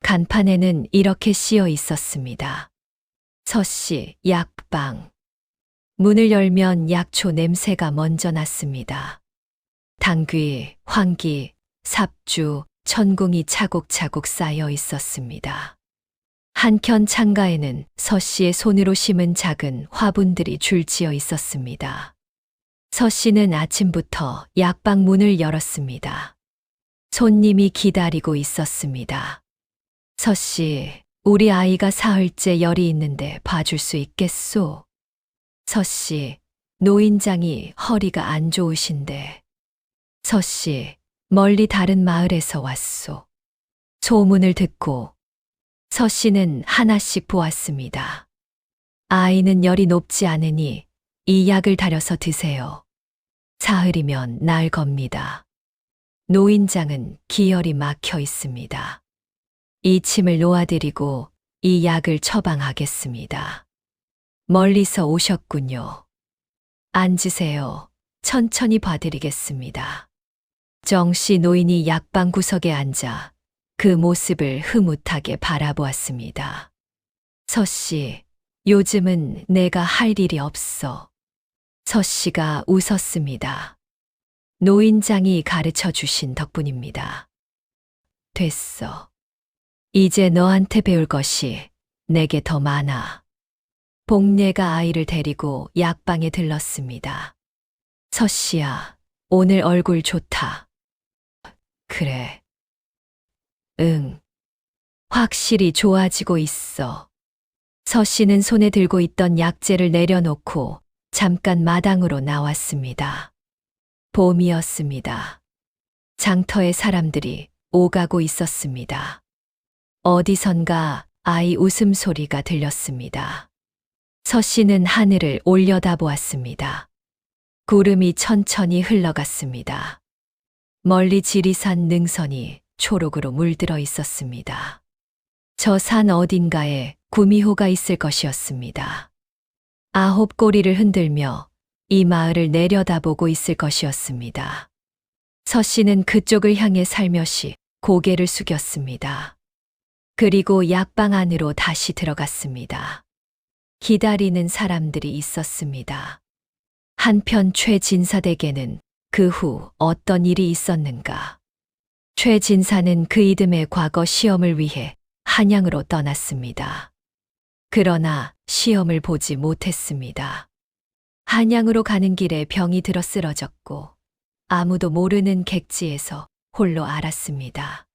간판에는 이렇게 씌어 있었습니다. 서 씨, 약방. 문을 열면 약초 냄새가 먼저 났습니다. 당귀, 황기, 삽주, 천궁이 차곡차곡 쌓여 있었습니다. 한켠 창가에는 서 씨의 손으로 심은 작은 화분들이 줄지어 있었습니다. 서 씨는 아침부터 약방 문을 열었습니다. 손님이 기다리고 있었습니다. 서 씨, 우리 아이가 사흘째 열이 있는데 봐줄 수 있겠소? 서 씨, 노인장이 허리가 안 좋으신데. 서 씨, 멀리 다른 마을에서 왔소. 소문을 듣고 서 씨는 하나씩 보았습니다. 아이는 열이 높지 않으니 이 약을 달여서 드세요. 사흘이면 나을 겁니다. 노인장은 기혈이 막혀 있습니다. 이 침을 놓아드리고 이 약을 처방하겠습니다. 멀리서 오셨군요. 앉으세요. 천천히 봐드리겠습니다. 정씨 노인이 약방 구석에 앉아 그 모습을 흐뭇하게 바라보았습니다. 서 씨, 요즘은 내가 할 일이 없어. 서 씨가 웃었습니다. 노인장이 가르쳐 주신 덕분입니다. 됐어. 이제 너한테 배울 것이 내게 더 많아. 복례가 아이를 데리고 약방에 들렀습니다. 서 씨야, 오늘 얼굴 좋다. 그래. 응. 확실히 좋아지고 있어. 서 씨는 손에 들고 있던 약재를 내려놓고 잠깐 마당으로 나왔습니다. 봄이었습니다. 장터에 사람들이 오가고 있었습니다. 어디선가 아이 웃음소리가 들렸습니다. 서 씨는 하늘을 올려다보았습니다. 구름이 천천히 흘러갔습니다. 멀리 지리산 능선이 초록으로 물들어 있었습니다. 저 산 어딘가에 구미호가 있을 것이었습니다. 9 꼬리를 흔들며 이 마을을 내려다보고 있을 것이었습니다. 서 씨는 그쪽을 향해 살며시 고개를 숙였습니다. 그리고 약방 안으로 다시 들어갔습니다. 기다리는 사람들이 있었습니다. 한편 최 진사댁에는 그 후 어떤 일이 있었는가? 최진사는 그 이듬해 과거 시험을 위해 한양으로 떠났습니다. 그러나 시험을 보지 못했습니다. 한양으로 가는 길에 병이 들어 쓰러졌고 아무도 모르는 객지에서 홀로 알았습니다.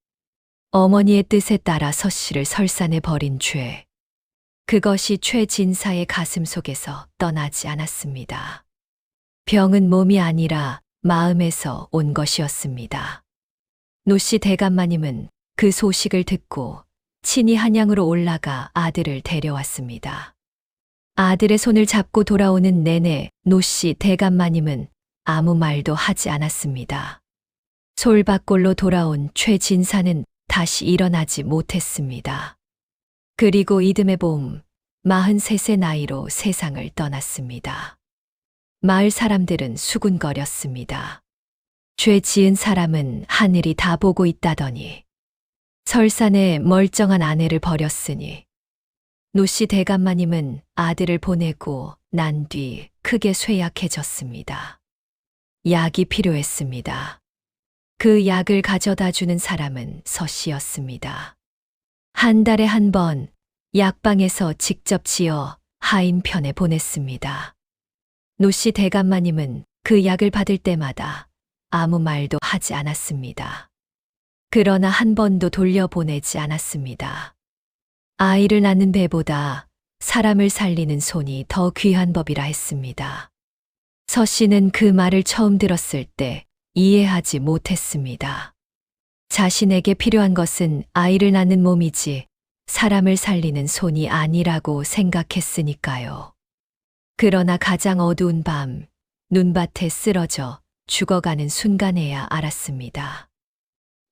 어머니의 뜻에 따라 서씨를 설산에 버린 죄. 그것이 최진사의 가슴 속에서 떠나지 않았습니다. 병은 몸이 아니라 마음에서 온 것이었습니다. 노씨 대감마님은 그 소식을 듣고 친히 한양으로 올라가 아들을 데려왔습니다. 아들의 손을 잡고 돌아오는 내내 노씨 대감마님은 아무 말도 하지 않았습니다. 솔밭골로 돌아온 최진사는 다시 일어나지 못했습니다. 그리고 이듬해 봄 43세 나이로 세상을 떠났습니다. 마을 사람들은 수군거렸습니다. 죄 지은 사람은 하늘이 다 보고 있다더니 설산에 멀쩡한 아내를 버렸으니 노씨 대감마님은 아들을 보내고 난 뒤 크게 쇠약해졌습니다. 약이 필요했습니다. 그 약을 가져다 주는 사람은 서씨였습니다. 한 달에 한 번 약방에서 직접 지어 하인편에 보냈습니다. 노씨 대감마님은 그 약을 받을 때마다 아무 말도 하지 않았습니다. 그러나 한 번도 돌려보내지 않았습니다. 아이를 낳는 배보다 사람을 살리는 손이 더 귀한 법이라 했습니다. 서씨는 그 말을 처음 들었을 때 이해하지 못했습니다. 자신에게 필요한 것은 아이를 낳는 몸이지 사람을 살리는 손이 아니라고 생각했으니까요. 그러나 가장 어두운 밤, 눈밭에 쓰러져 죽어가는 순간에야 알았습니다.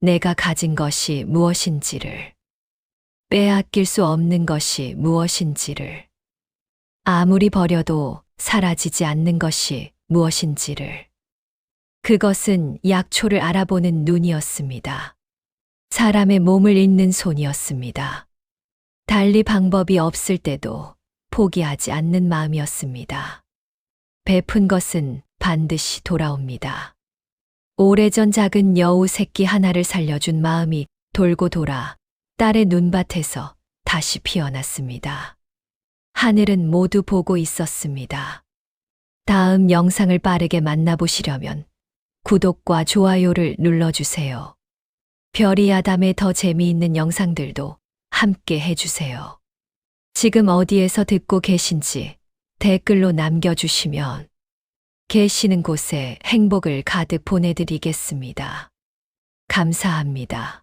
내가 가진 것이 무엇인지를, 빼앗길 수 없는 것이 무엇인지를, 아무리 버려도 사라지지 않는 것이 무엇인지를. 그것은 약초를 알아보는 눈이었습니다. 사람의 몸을 읽는 손이었습니다. 달리 방법이 없을 때도 포기하지 않는 마음이었습니다. 베푼 것은 반드시 돌아옵니다. 오래전 작은 여우 새끼 하나를 살려준 마음이 돌고 돌아 딸의 눈밭에서 다시 피어났습니다. 하늘은 모두 보고 있었습니다. 다음 영상을 빠르게 만나보시려면 구독과 좋아요를 눌러주세요. 별이 아담의 더 재미있는 영상들도 함께 해주세요. 지금 어디에서 듣고 계신지 댓글로 남겨주시면 계시는 곳에 행복을 가득 보내드리겠습니다. 감사합니다.